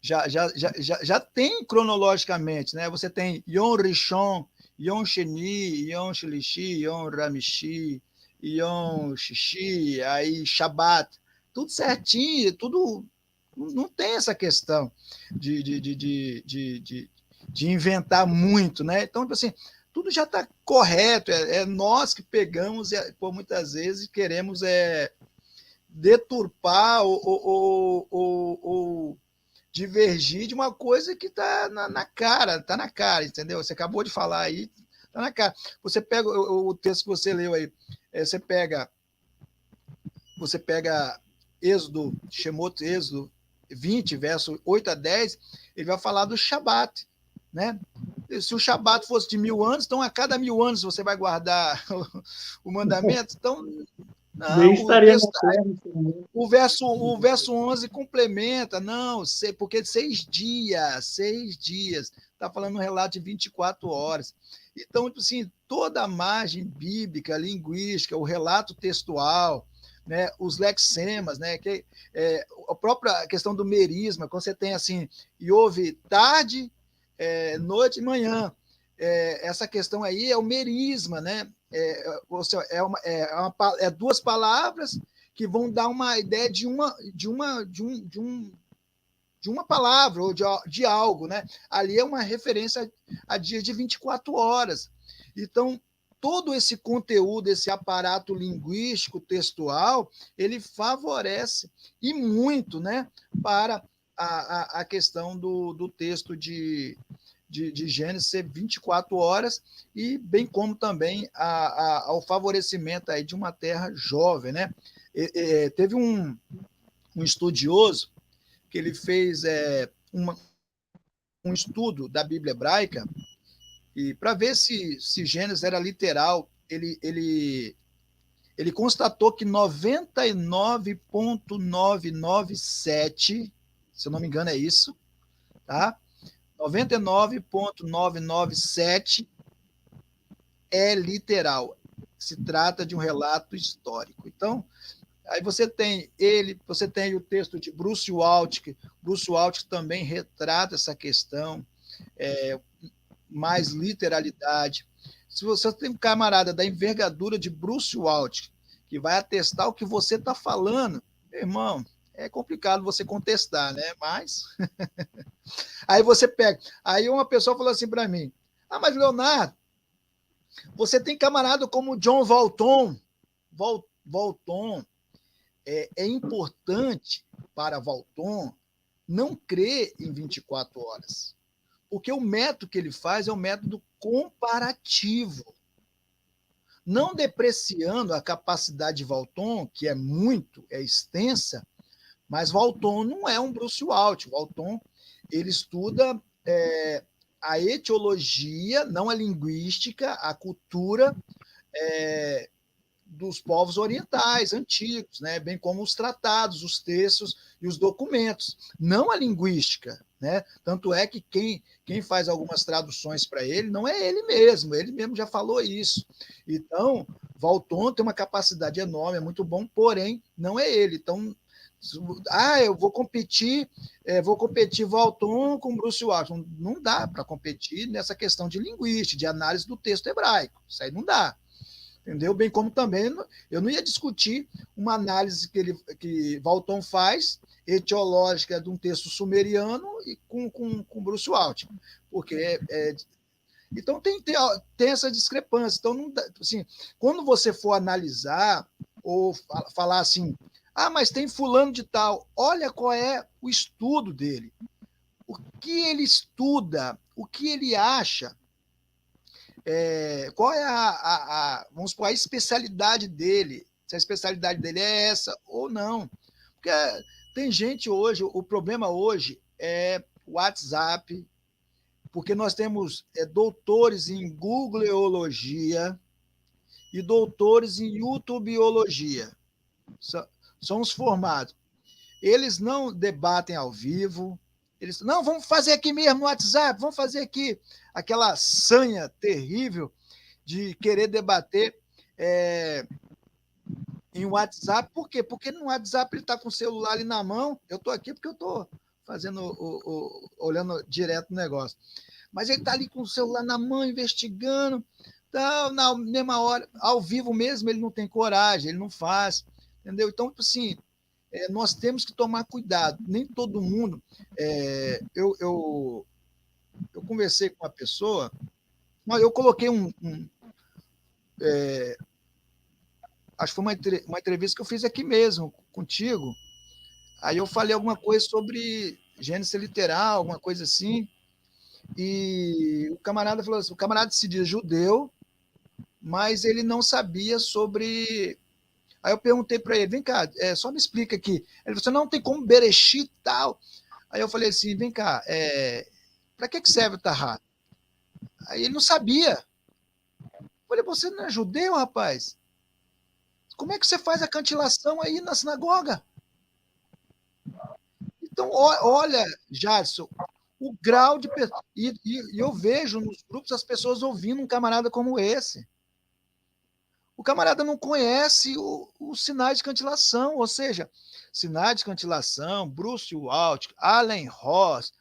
já tem cronologicamente, né? Você tem Yom Rishon, Yom Sheni, Yom Shlishi, Yom Ramishi, Yom Shishi, aí Shabbat, tudo certinho, tudo. Não tem essa questão de inventar muito, né? Então, tipo assim, tudo já está correto, é nós que pegamos, por muitas vezes, queremos deturpar ou divergir de uma coisa que está na cara, entendeu? Você acabou de falar aí, está na cara. Você pega o texto que você leu aí, você pega Êxodo, Shemot Êxodo 20, verso 8 a 10, ele vai falar do Shabat, né? Se o Shabat fosse de 1.000 anos, então a cada 1.000 anos você vai guardar o mandamento, então Nem estaria na terra. o verso 11 complementa, não, porque 6 dias, está falando um relato de 24 horas. Então, assim, toda a margem bíblica, linguística, o relato textual, né, os lexemas, né, a própria questão do merisma, quando você tem assim, e houve tarde, noite e manhã, essa questão aí é o merisma, né? Ou seja, é duas palavras que vão dar uma ideia de uma palavra ou de algo, né? Ali é uma referência a dia de 24 horas. Então, todo esse conteúdo, esse aparato linguístico, textual, ele favorece e muito, né, para a questão do texto de Gênesis ser 24 horas, e bem como também ao favorecimento aí de uma terra jovem, né? Teve um estudioso que ele fez um estudo da Bíblia hebraica, e para ver se Gênesis era literal, ele constatou que 99,997, se eu não me engano é isso, tá? 99,997 é literal. Se trata de um relato histórico. Então, aí você tem o texto de Bruce Waltke. Bruce Waltke também retrata essa questão, mais literalidade. Se você tem um camarada da envergadura de Bruce Waltke que vai atestar o que você está falando, meu irmão, é complicado você contestar, né? Mas aí você pega. Aí uma pessoa falou assim para mim: ah, mas Leonardo, você tem camarada como John Walton. Walton é importante para Walton não crer em 24 horas. Porque o método que ele faz é um método comparativo. Não depreciando a capacidade de Walton, que é extensa, mas Walton não é um Bruce Waltke. Walton, ele estuda a etiologia, não a linguística, a cultura dos povos orientais antigos, né? Bem como os tratados, os textos e os documentos, não a linguística, né? Tanto é que quem faz algumas traduções para ele não é ele mesmo já falou isso. Então, Walton tem uma capacidade enorme, é muito bom, porém, não é ele. Então, eu vou competir Walton com Bruce Waltke. Não dá para competir nessa questão de linguística, de análise do texto hebraico. Isso aí não dá. Entendeu? Bem como também eu não ia discutir uma análise que Walton faz, etiológica, de um texto sumeriano, e com Bruce Waltke, porque então tem essa discrepância. Então, não dá, assim, quando você for analisar ou falar assim, mas tem fulano de tal, olha qual é o estudo dele, o que ele estuda, o que ele acha, qual é vamos supor, a especialidade dele, se a especialidade dele é essa ou não. Porque tem gente hoje, o problema hoje é WhatsApp, porque nós temos doutores em Googleologia e doutores em YouTubeologia. São os formados. Eles não debatem ao vivo, eles não, vamos fazer aqui mesmo no WhatsApp, vamos fazer aqui aquela sanha terrível de querer debater em WhatsApp. Por quê? Porque no WhatsApp ele está com o celular ali na mão. Eu estou aqui porque eu estou fazendo olhando direto no negócio. Mas ele está ali com o celular na mão, investigando, tá, na mesma hora, ao vivo mesmo, ele não tem coragem, ele não faz, entendeu? Então, assim, nós temos que tomar cuidado. Nem todo mundo. Eu conversei com uma pessoa, eu coloquei acho que foi uma entrevista que eu fiz aqui mesmo, contigo. Aí eu falei alguma coisa sobre Gênesis literal, alguma coisa assim, e o camarada falou assim, o camarada se diz judeu, mas ele não sabia sobre. Aí eu perguntei para ele, vem cá, só me explica aqui. Ele falou assim, não tem como Bereshit e tal. Aí eu falei assim, vem cá, para que serve o Tahá? Aí ele não sabia. Eu falei, você não é judeu, rapaz? Como é que você faz a cantilação aí na sinagoga? Então, olha, Jadson, o grau de. E eu vejo nos grupos as pessoas ouvindo um camarada como esse. O camarada não conhece os sinais de cantilação, ou seja, sinais de cantilação, Bruce Waltke, Allen Ross,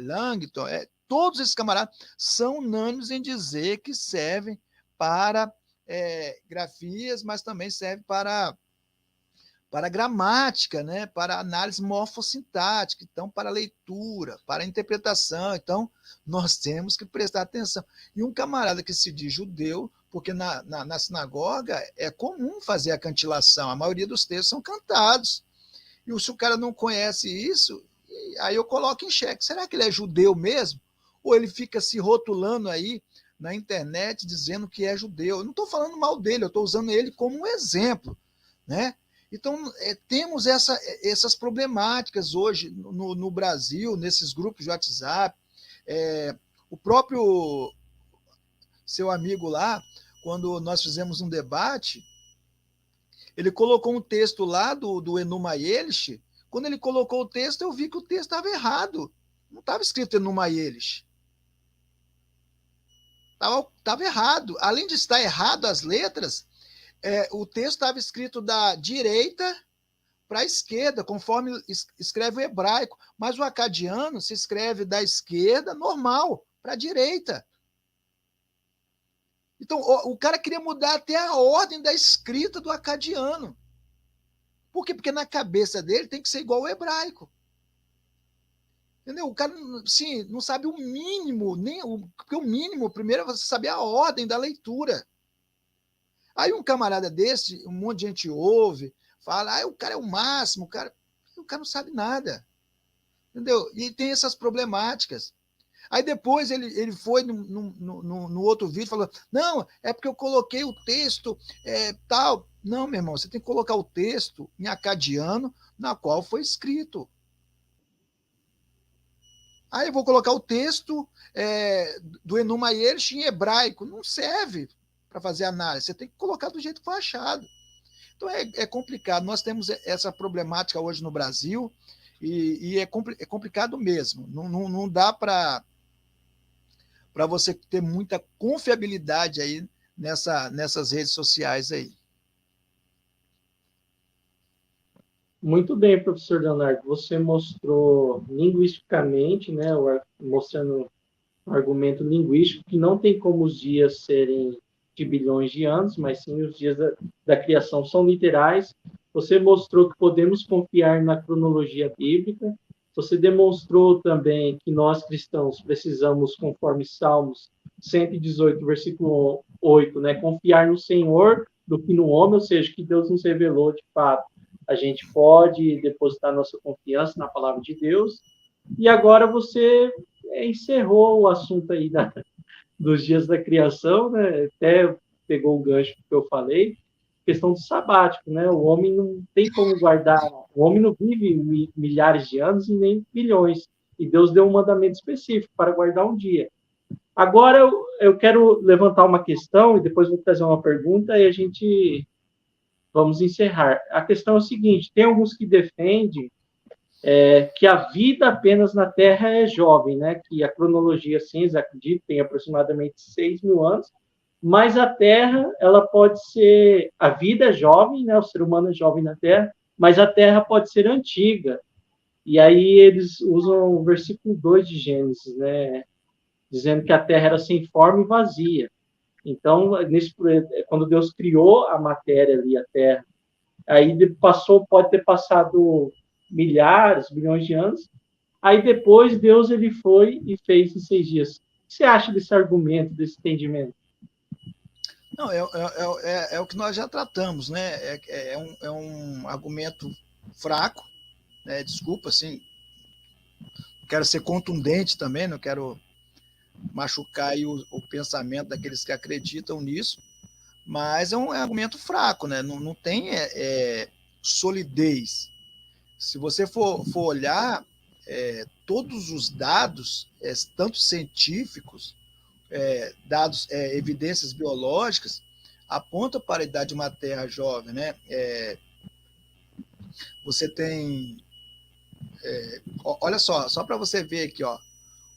Langton, todos esses camaradas são unânimes em dizer que servem para grafias, mas também servem para para a gramática, né? Para a análise morfossintática, então, para a leitura, para a interpretação. Então, nós temos que prestar atenção. E um camarada que se diz judeu, porque na sinagoga é comum fazer a cantilação, a maioria dos textos são cantados. E se o cara não conhece isso, aí eu coloco em xeque. Será que ele é judeu mesmo? Ou ele fica se rotulando aí na internet dizendo que é judeu? Eu não estou falando mal dele, eu estou usando ele como um exemplo, né? Então, temos essas problemáticas hoje no Brasil, nesses grupos de WhatsApp. O próprio seu amigo lá, quando nós fizemos um debate, ele colocou um texto lá do Enuma Elish. Quando ele colocou o texto, eu vi que o texto estava errado. Não estava escrito Enuma Elish. Estava errado. Além de estar errado as letras, o texto estava escrito da direita para a esquerda, conforme escreve o hebraico. Mas o acadiano se escreve da esquerda, normal, para a direita. Então, o cara queria mudar até a ordem da escrita do acadiano. Por quê? Porque na cabeça dele tem que ser igual ao hebraico. Entendeu? O cara, sim, não sabe o mínimo, porque o mínimo, primeiro, é você saber a ordem da leitura. Aí um camarada desse, um monte de gente ouve, fala, o cara é o máximo, o cara não sabe nada. Entendeu? E tem essas problemáticas. Aí depois ele foi no outro vídeo e falou, não, é porque eu coloquei o texto tal. Não, meu irmão, você tem que colocar o texto em acadiano na qual foi escrito. Aí eu vou colocar o texto do Enuma Elish em hebraico. Não serve para fazer análise. Você tem que colocar do jeito que foi achado. Então é complicado. Nós temos essa problemática hoje no Brasil e é complicado mesmo. Não dá para você ter muita confiabilidade aí nessas redes sociais aí. Muito bem, professor Leonardo. Você mostrou linguisticamente, né, mostrando um argumento linguístico que não tem como os dias serem de bilhões de anos, mas sim os dias da criação são literais. Você mostrou que podemos confiar na cronologia bíblica. Você demonstrou também que nós cristãos precisamos, conforme Salmos 118, versículo 8, né, confiar no Senhor do que no homem, ou seja, que Deus nos revelou de fato. A gente pode depositar nossa confiança na palavra de Deus. E agora você encerrou o assunto aí dos dias da criação, né? Até pegou o gancho que eu falei, questão do sabático, né? O homem não tem como guardar, o homem não vive milhares de anos e nem bilhões. E Deus deu um mandamento específico para guardar um dia. Agora eu quero levantar uma questão e depois vou trazer uma pergunta e a gente vamos encerrar. A questão é o seguinte: tem alguns que defendem que a vida apenas na Terra é jovem, né? Que a cronologia, sim, eles acreditam, tem aproximadamente 6 mil anos, mas a Terra, ela pode ser, a vida é jovem, né? O ser humano é jovem na Terra, mas a Terra pode ser antiga. E aí eles usam o versículo 2 de Gênesis, né? Dizendo que a Terra era sem forma e vazia. Então, quando Deus criou a matéria ali, a Terra, aí pode ter passado milhares, bilhões de anos. Aí depois Deus ele foi e fez em 6 dias. O que você acha desse argumento, desse entendimento? Não, é o que nós já tratamos, né? É um argumento fraco, né? Desculpa, assim, quero ser contundente também, não quero machucar aí o pensamento daqueles que acreditam nisso, mas é um argumento fraco, né? Não tem solidez. Se você for olhar todos os dados, tanto científicos, dados, evidências biológicas, apontam para a idade de uma Terra jovem, né? Você tem, olha só para você ver aqui, ó,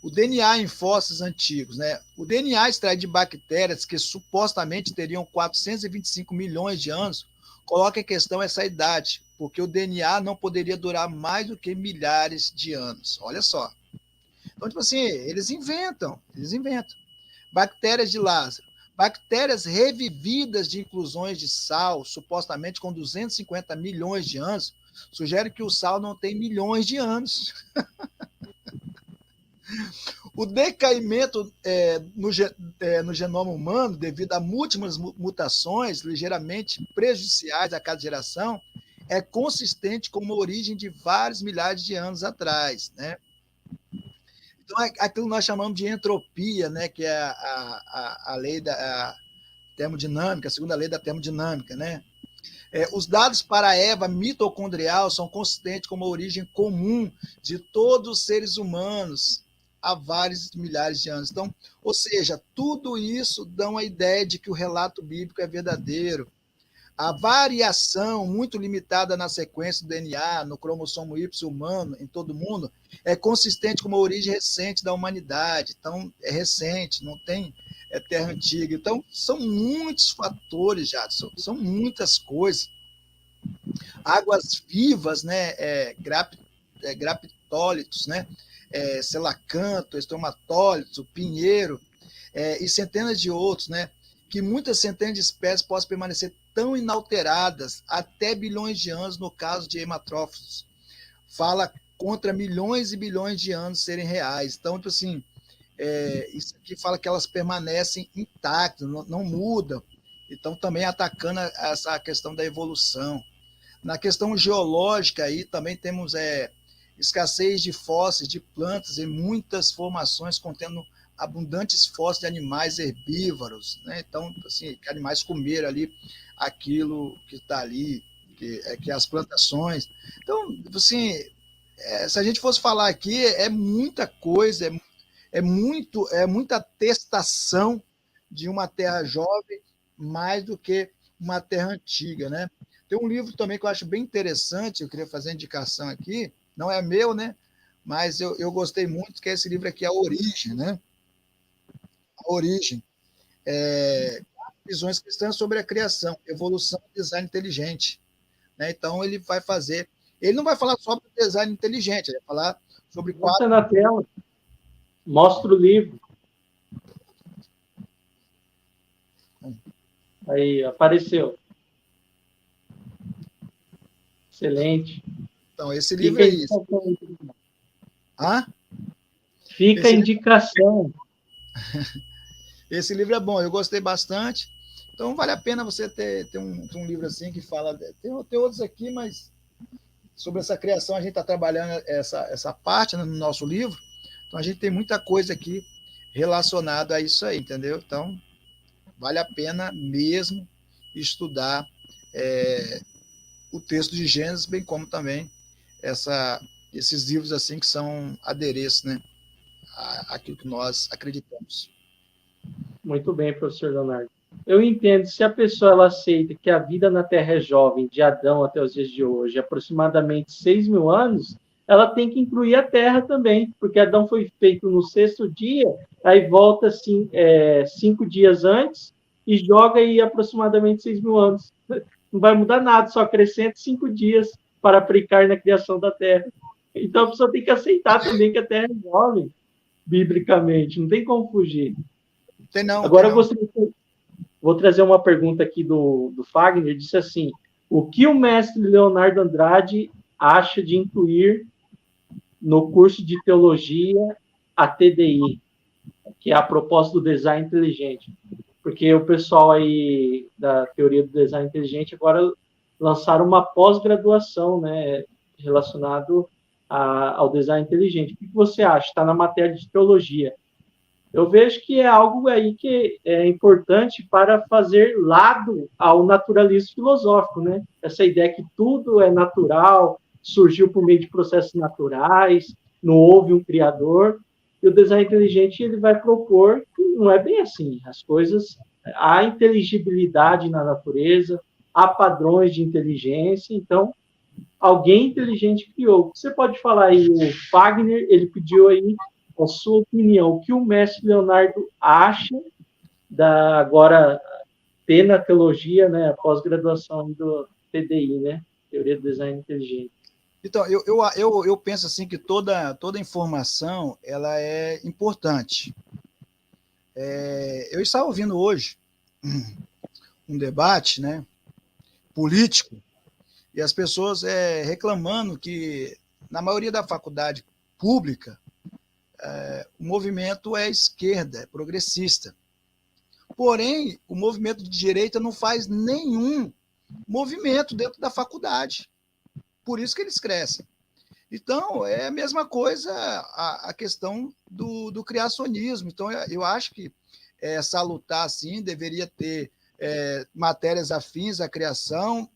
o DNA em fósseis antigos, né? O DNA extraído de bactérias que supostamente teriam 425 milhões de anos, coloca em questão essa idade, porque o DNA não poderia durar mais do que milhares de anos. Olha só. Então, tipo assim, eles inventam. Bactérias de Lázaro. bactérias revividas de inclusões de sal, supostamente com 250 milhões de anos, sugere que o sal não tem milhões de anos. O decaimento no genoma humano, devido a múltiplas mutações ligeiramente prejudiciais a cada geração, é consistente com uma origem de vários milhares de anos atrás, né? Então, aquilo que nós chamamos de entropia, né? Que é a lei da termodinâmica, a segunda lei da termodinâmica, né? Os dados para a EVA mitocondrial são consistentes com uma origem comum de todos os seres humanos há vários milhares de anos. Então, ou seja, tudo isso dá uma ideia de que o relato bíblico é verdadeiro. A variação muito limitada na sequência do DNA, no cromossomo Y humano, em todo mundo, é consistente com uma origem recente da humanidade. Então, é recente, não tem terra antiga. Então, são muitos fatores, já, são muitas coisas. Águas vivas, né? Grapitólitos, né? Selacanto, estromatólitos, o pinheiro, e centenas de outros, né? Que muitas centenas de espécies possam permanecer tão inalteradas até bilhões de anos, no caso de hematrófitos. Fala contra milhões e bilhões de anos serem reais. Então, tipo assim, isso aqui fala que elas permanecem intactas, não mudam. Então, também atacando essa questão da evolução. Na questão geológica, aí também temos escassez de fósseis de plantas e muitas formações contendo abundantes fósseis de animais herbívoros, né? Então, assim, que animais comeram ali aquilo que está ali, que as plantações. Então, assim, se a gente fosse falar aqui, é muita coisa, é muita atestação de uma terra jovem mais do que uma terra antiga, né? Tem um livro também que eu acho bem interessante, eu queria fazer a indicação aqui, não é meu, né? Mas eu gostei muito, que é esse livro aqui, A Origem, né? A Origem. Visões cristãs sobre a criação, evolução e design inteligente. Né? Então, ele vai fazer... Ele não vai falar só sobre design inteligente, ele vai falar sobre Mostra na tela. Mostra o livro. Aí, apareceu. Excelente. Então, esse livro é isso. Fica a indicação. Esse livro é bom, eu gostei bastante. Então, vale a pena você ter um livro assim que fala... Tem outros aqui, mas sobre essa criação a gente está trabalhando essa parte, né, no nosso livro. Então, a gente tem muita coisa aqui relacionada a isso aí, entendeu? Então, vale a pena mesmo estudar o texto de Gênesis, bem como também esses livros assim que são adereços, né, àquilo que nós acreditamos. Muito bem, professor Leonardo. Eu entendo, se a pessoa ela aceita que a vida na Terra é jovem, de Adão até os dias de hoje, aproximadamente 6.000 anos, ela tem que incluir a Terra também, porque Adão foi feito no 6º dia, aí volta assim, 5 dias antes e joga aí aproximadamente 6.000 anos. Não vai mudar nada, só acrescenta 5 dias para aplicar na criação da Terra. Então a pessoa tem que aceitar também que a Terra é jovem, biblicamente, não tem como fugir. Agora, vou trazer uma pergunta aqui do Fagner, disse assim, o que o mestre Leonardo Andrade acha de incluir no curso de teologia a TDI, que é a proposta do design inteligente? Porque o pessoal aí da teoria do design inteligente agora lançaram uma pós-graduação, né, relacionado ao design inteligente. O que você acha? Está na matéria de teologia. Eu vejo que é algo aí que é importante para fazer lado ao naturalismo filosófico, né? Essa ideia que tudo é natural, surgiu por meio de processos naturais, não houve um criador. E o design inteligente ele vai propor que não é bem assim. As coisas, há inteligibilidade na natureza, há padrões de inteligência, então alguém inteligente criou. Você pode falar aí, o Fagner, ele pediu aí a sua opinião, o que o mestre Leonardo acha da agora ter na teologia, né, a pós-graduação do TDI, né, Teoria do Design Inteligente. Então, eu penso assim que toda informação ela é importante. Eu estava ouvindo hoje um debate, né, político, e as pessoas reclamando que, na maioria da faculdade pública, o movimento é esquerda, é progressista. Porém, o movimento de direita não faz nenhum movimento dentro da faculdade. Por isso que eles crescem. Então, é a mesma coisa a questão do criacionismo. Então, eu acho que salutar, sim, deveria ter matérias afins à criação,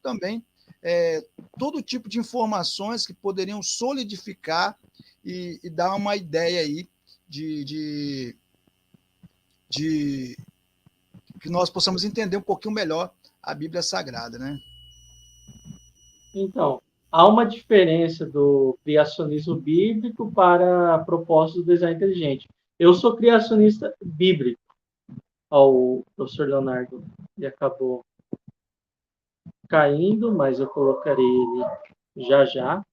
também todo tipo de informações que poderiam solidificar e dar uma ideia aí de que nós possamos entender um pouquinho melhor a Bíblia Sagrada, né? Então, há uma diferença do criacionismo bíblico para a proposta do design inteligente. Eu sou criacionista bíblico, ao professor Leonardo, e acabou caindo, mas eu colocarei ele já já.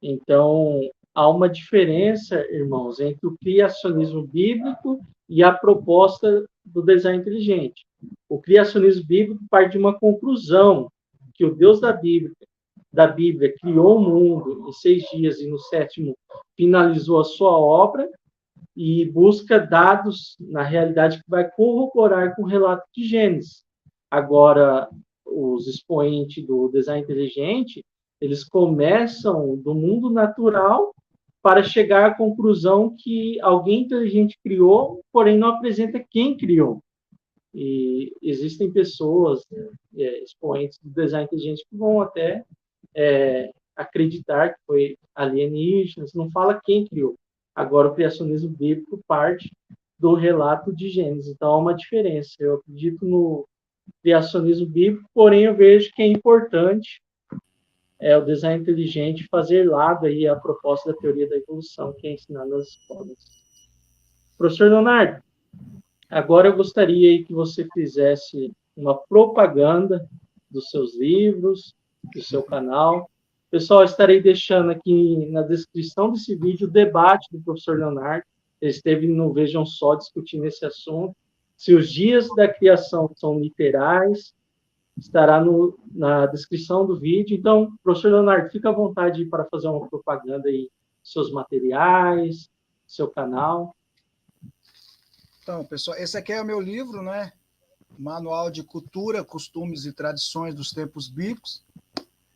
Então, há uma diferença, irmãos, entre o criacionismo bíblico e a proposta do design inteligente. O criacionismo bíblico parte de uma conclusão que o Deus da Bíblia criou o mundo em 6 dias e no sétimo finalizou a sua obra e busca dados, na realidade, que vai corroborar com o relato de Gênesis. Agora, os expoentes do design inteligente, eles começam do mundo natural para chegar à conclusão que alguém inteligente criou, porém não apresenta quem criou. E existem pessoas, expoentes do design inteligente, que vão até acreditar que foi alienígenas, não fala quem criou. Agora, o criacionismo bíblico parte do relato de Gênesis. Então, há uma diferença. Eu acredito no criacionismo bíblico, porém, eu vejo que é importante o design inteligente fazer lado aí a proposta da teoria da evolução que é ensinada nas escolas. Professor Leonardo, agora eu gostaria aí que você fizesse uma propaganda dos seus livros, do seu canal. Pessoal, estarei deixando aqui na descrição desse vídeo o debate do professor Leonardo. Ele esteve no Vejam Só discutindo esse assunto. Se os dias da criação são literais, estará na descrição do vídeo. Então, professor Leonardo, fica à vontade para fazer uma propaganda aí dos seus materiais, do seu canal. Então, pessoal, esse aqui é o meu livro, né? Manual de Cultura, Costumes e Tradições dos Tempos Bíblicos.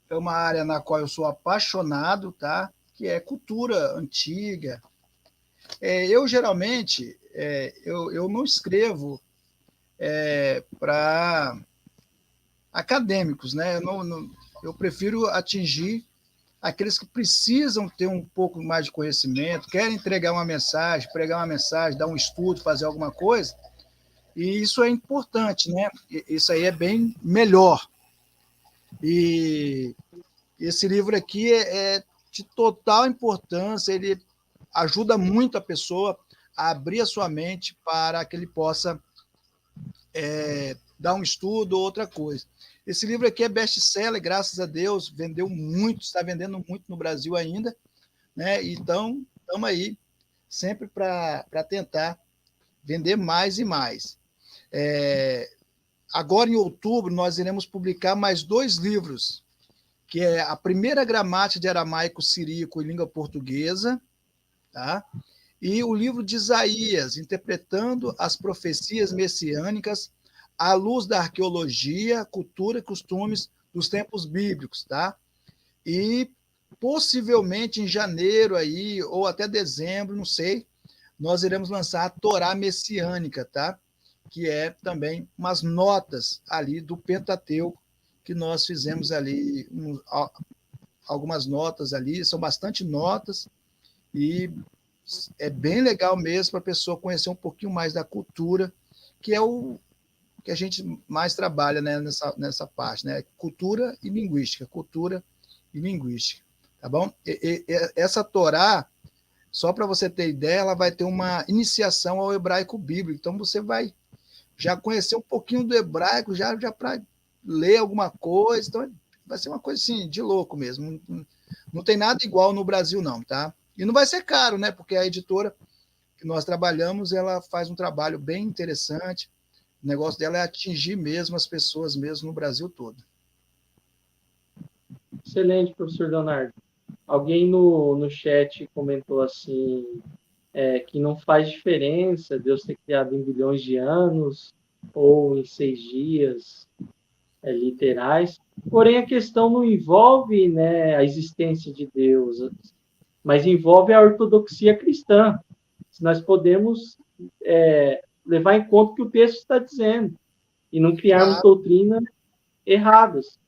É uma área na qual eu sou apaixonado, tá? Que é cultura antiga. Eu, geralmente, eu não escrevo para acadêmicos, né? Eu prefiro atingir aqueles que precisam ter um pouco mais de conhecimento, querem entregar uma mensagem, pregar uma mensagem, dar um estudo, fazer alguma coisa, e isso é importante, né? Isso aí é bem melhor. E esse livro aqui é de total importância, ele ajuda muito a pessoa a abrir a sua mente para que ele possa dar um estudo ou outra coisa. Esse livro aqui é best-seller, graças a Deus, vendeu muito, está vendendo muito no Brasil ainda, né? Então, estamos aí sempre para tentar vender mais e mais. Agora, em outubro, nós iremos publicar mais 2 livros, que é a primeira gramática de aramaico siríaco em língua portuguesa, tá? E o livro de Isaías, interpretando as profecias messiânicas à luz da arqueologia, cultura e costumes dos tempos bíblicos, tá? E possivelmente em janeiro aí, ou até dezembro, não sei, nós iremos lançar a Torá Messiânica, tá? Que é também umas notas ali do Pentateuco, que nós fizemos ali, algumas notas ali, são bastante notas, e é bem legal mesmo para a pessoa conhecer um pouquinho mais da cultura, que é o que a gente mais trabalha, né, nessa parte, né? Cultura e linguística, tá bom? Essa Torá, só para você ter ideia, ela vai ter uma iniciação ao hebraico bíblico, então você vai já conhecer um pouquinho do hebraico, já para ler alguma coisa, então vai ser uma coisa assim, de louco mesmo, não tem nada igual no Brasil não, tá? E não vai ser caro, né? Porque a editora que nós trabalhamos, ela faz um trabalho bem interessante, O negócio dela é atingir mesmo as pessoas mesmo no Brasil todo. Excelente, professor Leonardo. Alguém no chat comentou assim, que não faz diferença Deus ter criado em bilhões de anos ou em 6 dias literais. Porém, a questão não envolve, né, a existência de Deus, mas envolve a ortodoxia cristã. Se nós podemos levar em conta o que o texto está dizendo e não criarmos Claro, doutrinas erradas.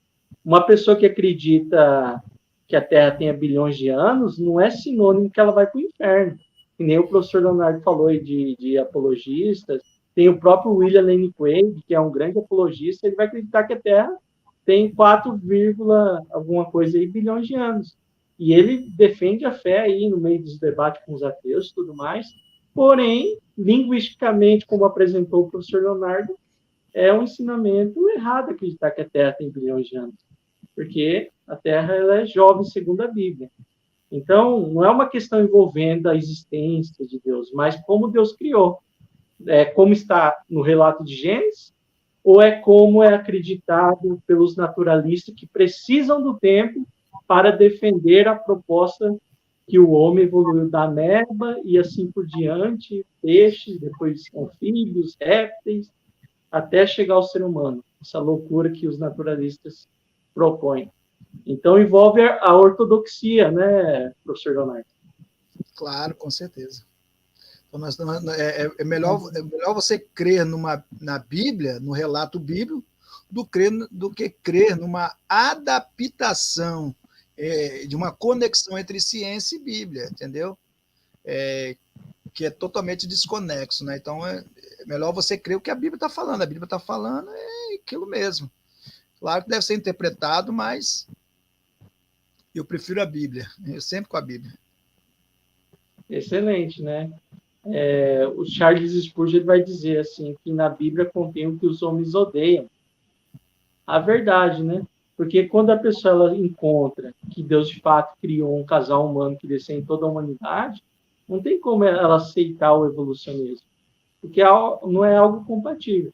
Uma pessoa que acredita que a Terra tenha bilhões de anos não é sinônimo que ela vai para o inferno. E nem o professor Leonardo falou aí de apologistas. Tem o próprio William Lane Craig, que é um grande apologista, ele vai acreditar que a Terra tem 4, alguma coisa aí bilhões de anos. E ele defende a fé aí no meio dos debates com os ateus e tudo mais. Porém, linguisticamente, como apresentou o professor Leonardo, é um ensinamento errado acreditar que a Terra tem bilhões de anos, porque a Terra ela é jovem segundo a Bíblia. Então, não é uma questão envolvendo a existência de Deus, mas como Deus criou. Como está no relato de Gênesis, ou é como é acreditado pelos naturalistas que precisam do tempo para defender a proposta que o homem evoluiu da ameba e assim por diante, peixes, depois anfíbios, répteis, até chegar ao ser humano. Essa loucura que os naturalistas propõem. Então, envolve a ortodoxia, né, professor Leonardo? claro, com certeza. Então, é melhor você crer na Bíblia, no relato bíblico, do que crer numa adaptação de uma conexão entre ciência e Bíblia, entendeu? Que é totalmente desconexo, né? Então é melhor você crer o que a Bíblia está falando. A Bíblia está falando é aquilo mesmo. Claro que deve ser interpretado, mas eu prefiro a Bíblia. Eu sempre com a Bíblia. Excelente, né? O Charles Spurgeon vai dizer assim que na Bíblia contém o que os homens odeiam. A verdade, né? Porque quando a pessoa ela encontra que Deus de fato criou um casal humano que descende toda a humanidade, não tem como ela aceitar o evolucionismo, porque não é algo compatível.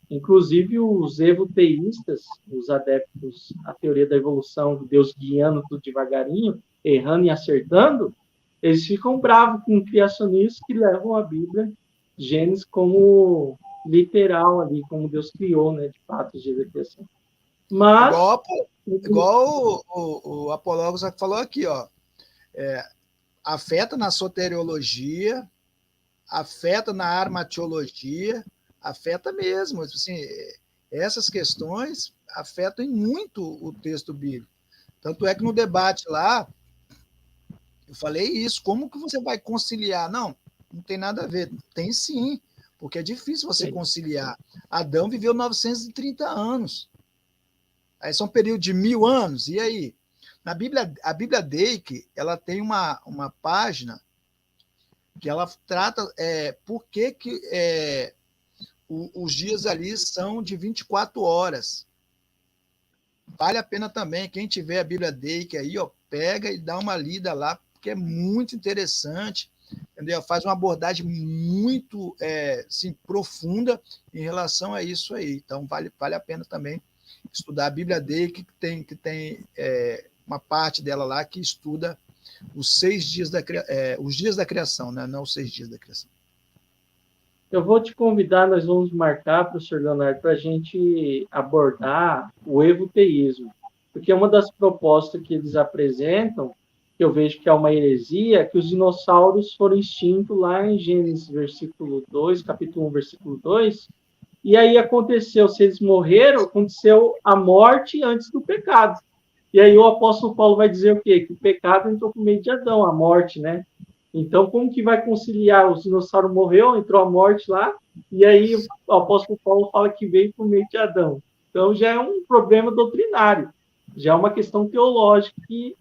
Inclusive, os evoteístas, os adeptos à teoria da evolução, de Deus guiando tudo devagarinho, errando e acertando, eles ficam bravos com criacionistas que levam a Bíblia, Gênesis, como literal ali, como Deus criou, né, de fato, de criação. Mas, Igual, igual o Apologos falou aqui, ó. Afeta na soteriologia, afeta na armatiologia, afeta mesmo. Assim, essas questões afetam muito o texto bíblico. Tanto é que no debate lá, eu falei isso, como que você vai conciliar? Não tem nada a ver. Tem sim, porque é difícil você conciliar. Adão viveu 930 anos. Aí são um período de 1000 anos, e aí? A Bíblia Dake, ela tem uma página que ela trata por que os dias ali são de 24 horas. Vale a pena também, quem tiver a Bíblia Dake aí, ó, pega e dá uma lida lá, porque é muito interessante, entendeu? Faz uma abordagem muito assim, profunda em relação a isso aí. Então, vale a pena também estudar a Bíblia Dake, que tem uma parte dela lá que estuda os dias da criação, né? Não os 6 dias da criação. eu vou te convidar, nós vamos marcar, professor Leonardo, para a gente abordar o evoteísmo, porque uma das propostas que eles apresentam, que eu vejo que é uma heresia, é que os dinossauros foram extintos lá em Gênesis, versículo 2, capítulo 1, versículo 2, e aí aconteceu, se eles morreram, aconteceu a morte antes do pecado. E aí o apóstolo Paulo vai dizer o quê? Que o pecado entrou por meio de Adão, a morte, né? Então, como que vai conciliar? O dinossauro morreu, entrou a morte lá, e aí o apóstolo Paulo fala que veio por meio de Adão. Então, já é um problema doutrinário, já é uma questão teológica que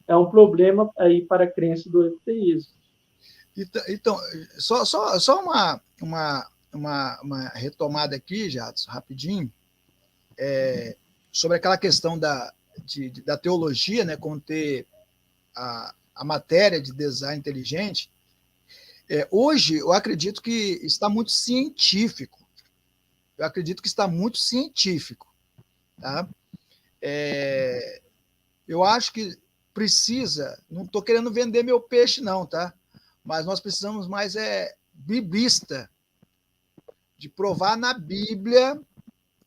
é um problema aí para a crença do eteísmo. Então, só uma retomada aqui, Jadson, rapidinho, sobre aquela questão da teologia, né, conter a matéria de design inteligente. Hoje, eu acredito que está muito científico. Eu acredito que está muito científico. Tá? Eu acho que precisa, não estou querendo vender meu peixe, não, tá? Mas nós precisamos mais biblista, de provar na Bíblia,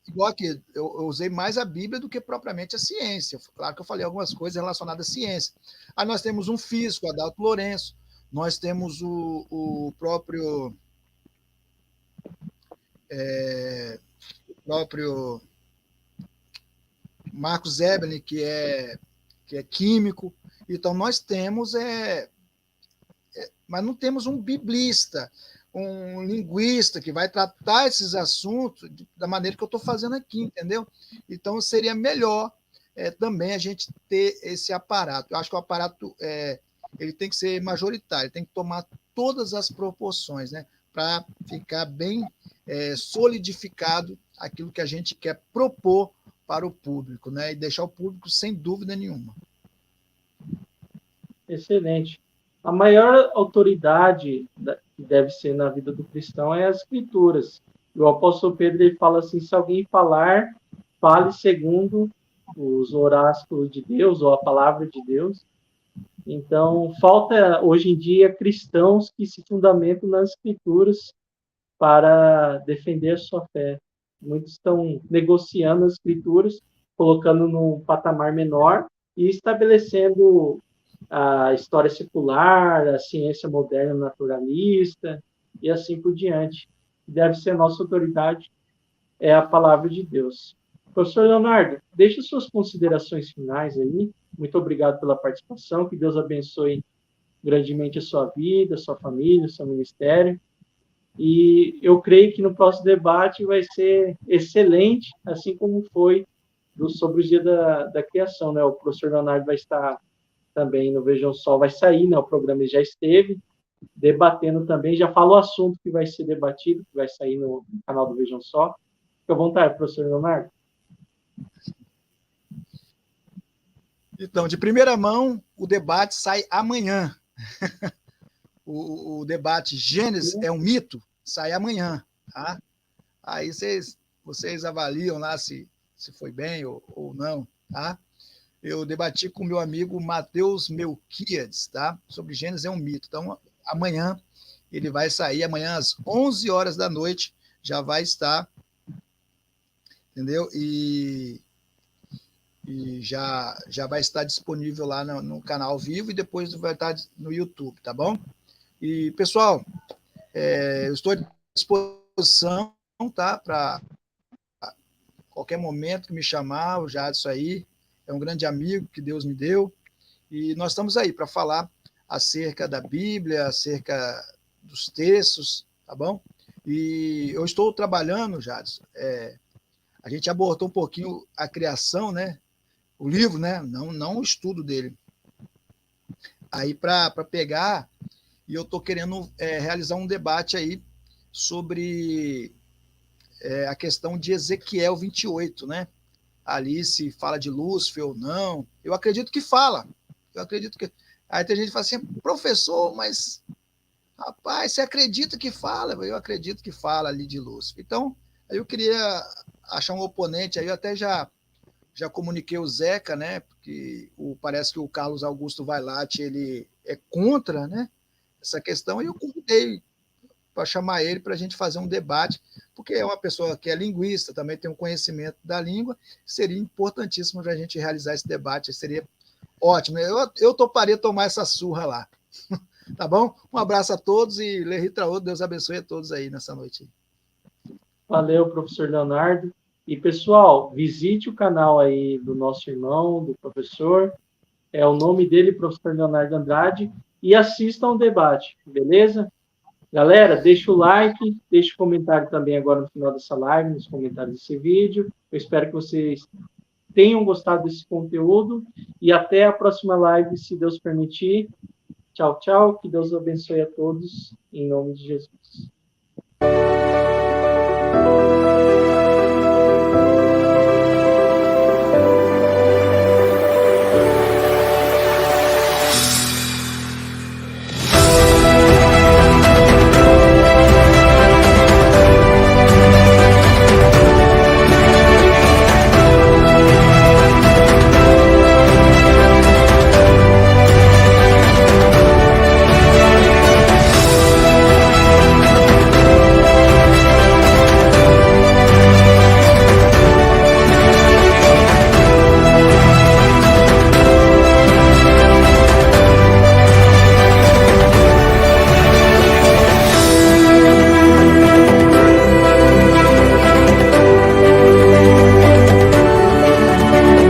igual aqui, eu usei mais a Bíblia do que propriamente a ciência. Claro que eu falei algumas coisas relacionadas à ciência. Aí nós temos um físico, Adalto Lourenço, nós temos o próprio Marcos Eberlin, que é químico. Então, nós temos, mas não temos um biblista, um linguista que vai tratar esses assuntos da maneira que eu estou fazendo aqui, entendeu? Então, seria melhor também a gente ter esse aparato. Eu acho que o aparato ele tem que ser majoritário, tem que tomar todas as proporções, né, para ficar bem solidificado aquilo que a gente quer propor para o público, né, e deixar o público sem dúvida nenhuma. Excelente. A maior autoridade que deve ser na vida do cristão é as Escrituras. E o apóstolo Pedro ele fala assim: se alguém falar, fale segundo os oráculos de Deus ou a palavra de Deus. Então, falta hoje em dia cristãos que se fundamentam nas Escrituras para defender a sua fé. Muitos estão negociando as Escrituras, colocando num patamar menor e estabelecendo a história secular, a ciência moderna naturalista e assim por diante. Deve ser a nossa autoridade, é a palavra de Deus. Professor Leonardo, deixe suas considerações finais aí. Muito obrigado pela participação. Que Deus abençoe grandemente a sua vida, a sua família, o seu ministério. E eu creio que no próximo debate vai ser excelente, assim como foi sobre o dia da criação, né? O professor Leonardo vai estar também no Vejam Só, vai sair, né? O programa já esteve debatendo também, já falou o assunto que vai ser debatido, que vai sair no canal do Vejam Só. Fique à vontade, professor Leonardo. Então, de primeira mão, o debate sai amanhã. O debate Gênesis é um mito, sai amanhã. Tá? Aí vocês avaliam lá se foi bem ou não. Tá? Eu debati com meu amigo Matheus Melquiades, tá? Sobre Gênesis é um mito. Então, amanhã ele vai sair, amanhã às 11 horas da noite já vai estar, entendeu? E já vai estar disponível lá no canal ao vivo e depois vai estar no YouTube, tá bom? E, pessoal, eu estou à disposição, tá? Para qualquer momento que me chamar, o Jadson aí, é um grande amigo que Deus me deu, e nós estamos aí para falar acerca da Bíblia, acerca dos textos, tá bom? E eu estou trabalhando, Jadson, a gente abordou um pouquinho a criação, né? O livro, né? Não o estudo dele. Aí para pegar, e eu estou querendo realizar um debate aí sobre a questão de Ezequiel 28, né? Ali se fala de Lúcifer ou não. Eu acredito que fala. Eu acredito que. Aí tem gente que fala assim, professor, mas rapaz, você acredita que fala? Eu acredito que fala ali de Lúcifer. Então, aí eu queria achar um oponente, aí eu até já comuniquei o Zeca, né? Porque parece que o Carlos Augusto Vailate ele é contra, né? Essa questão, e eu convidei para chamar ele para a gente fazer um debate, porque é uma pessoa que é linguista, também tem um conhecimento da língua, seria importantíssimo para a gente realizar esse debate, seria ótimo. Eu toparia tomar essa surra lá. Tá bom? Um abraço a todos e Lerritraô, Deus abençoe a todos aí nessa noite. Valeu, professor Leonardo. E, pessoal, visite o canal aí do nosso irmão, do professor. É o nome dele, professor Leonardo Andrade. E assistam ao debate, beleza? Galera, deixa o like, deixa o comentário também agora no final dessa live, nos comentários desse vídeo. Eu espero que vocês tenham gostado desse conteúdo. E até a próxima live, se Deus permitir. Tchau, tchau. Que Deus abençoe a todos, em nome de Jesus.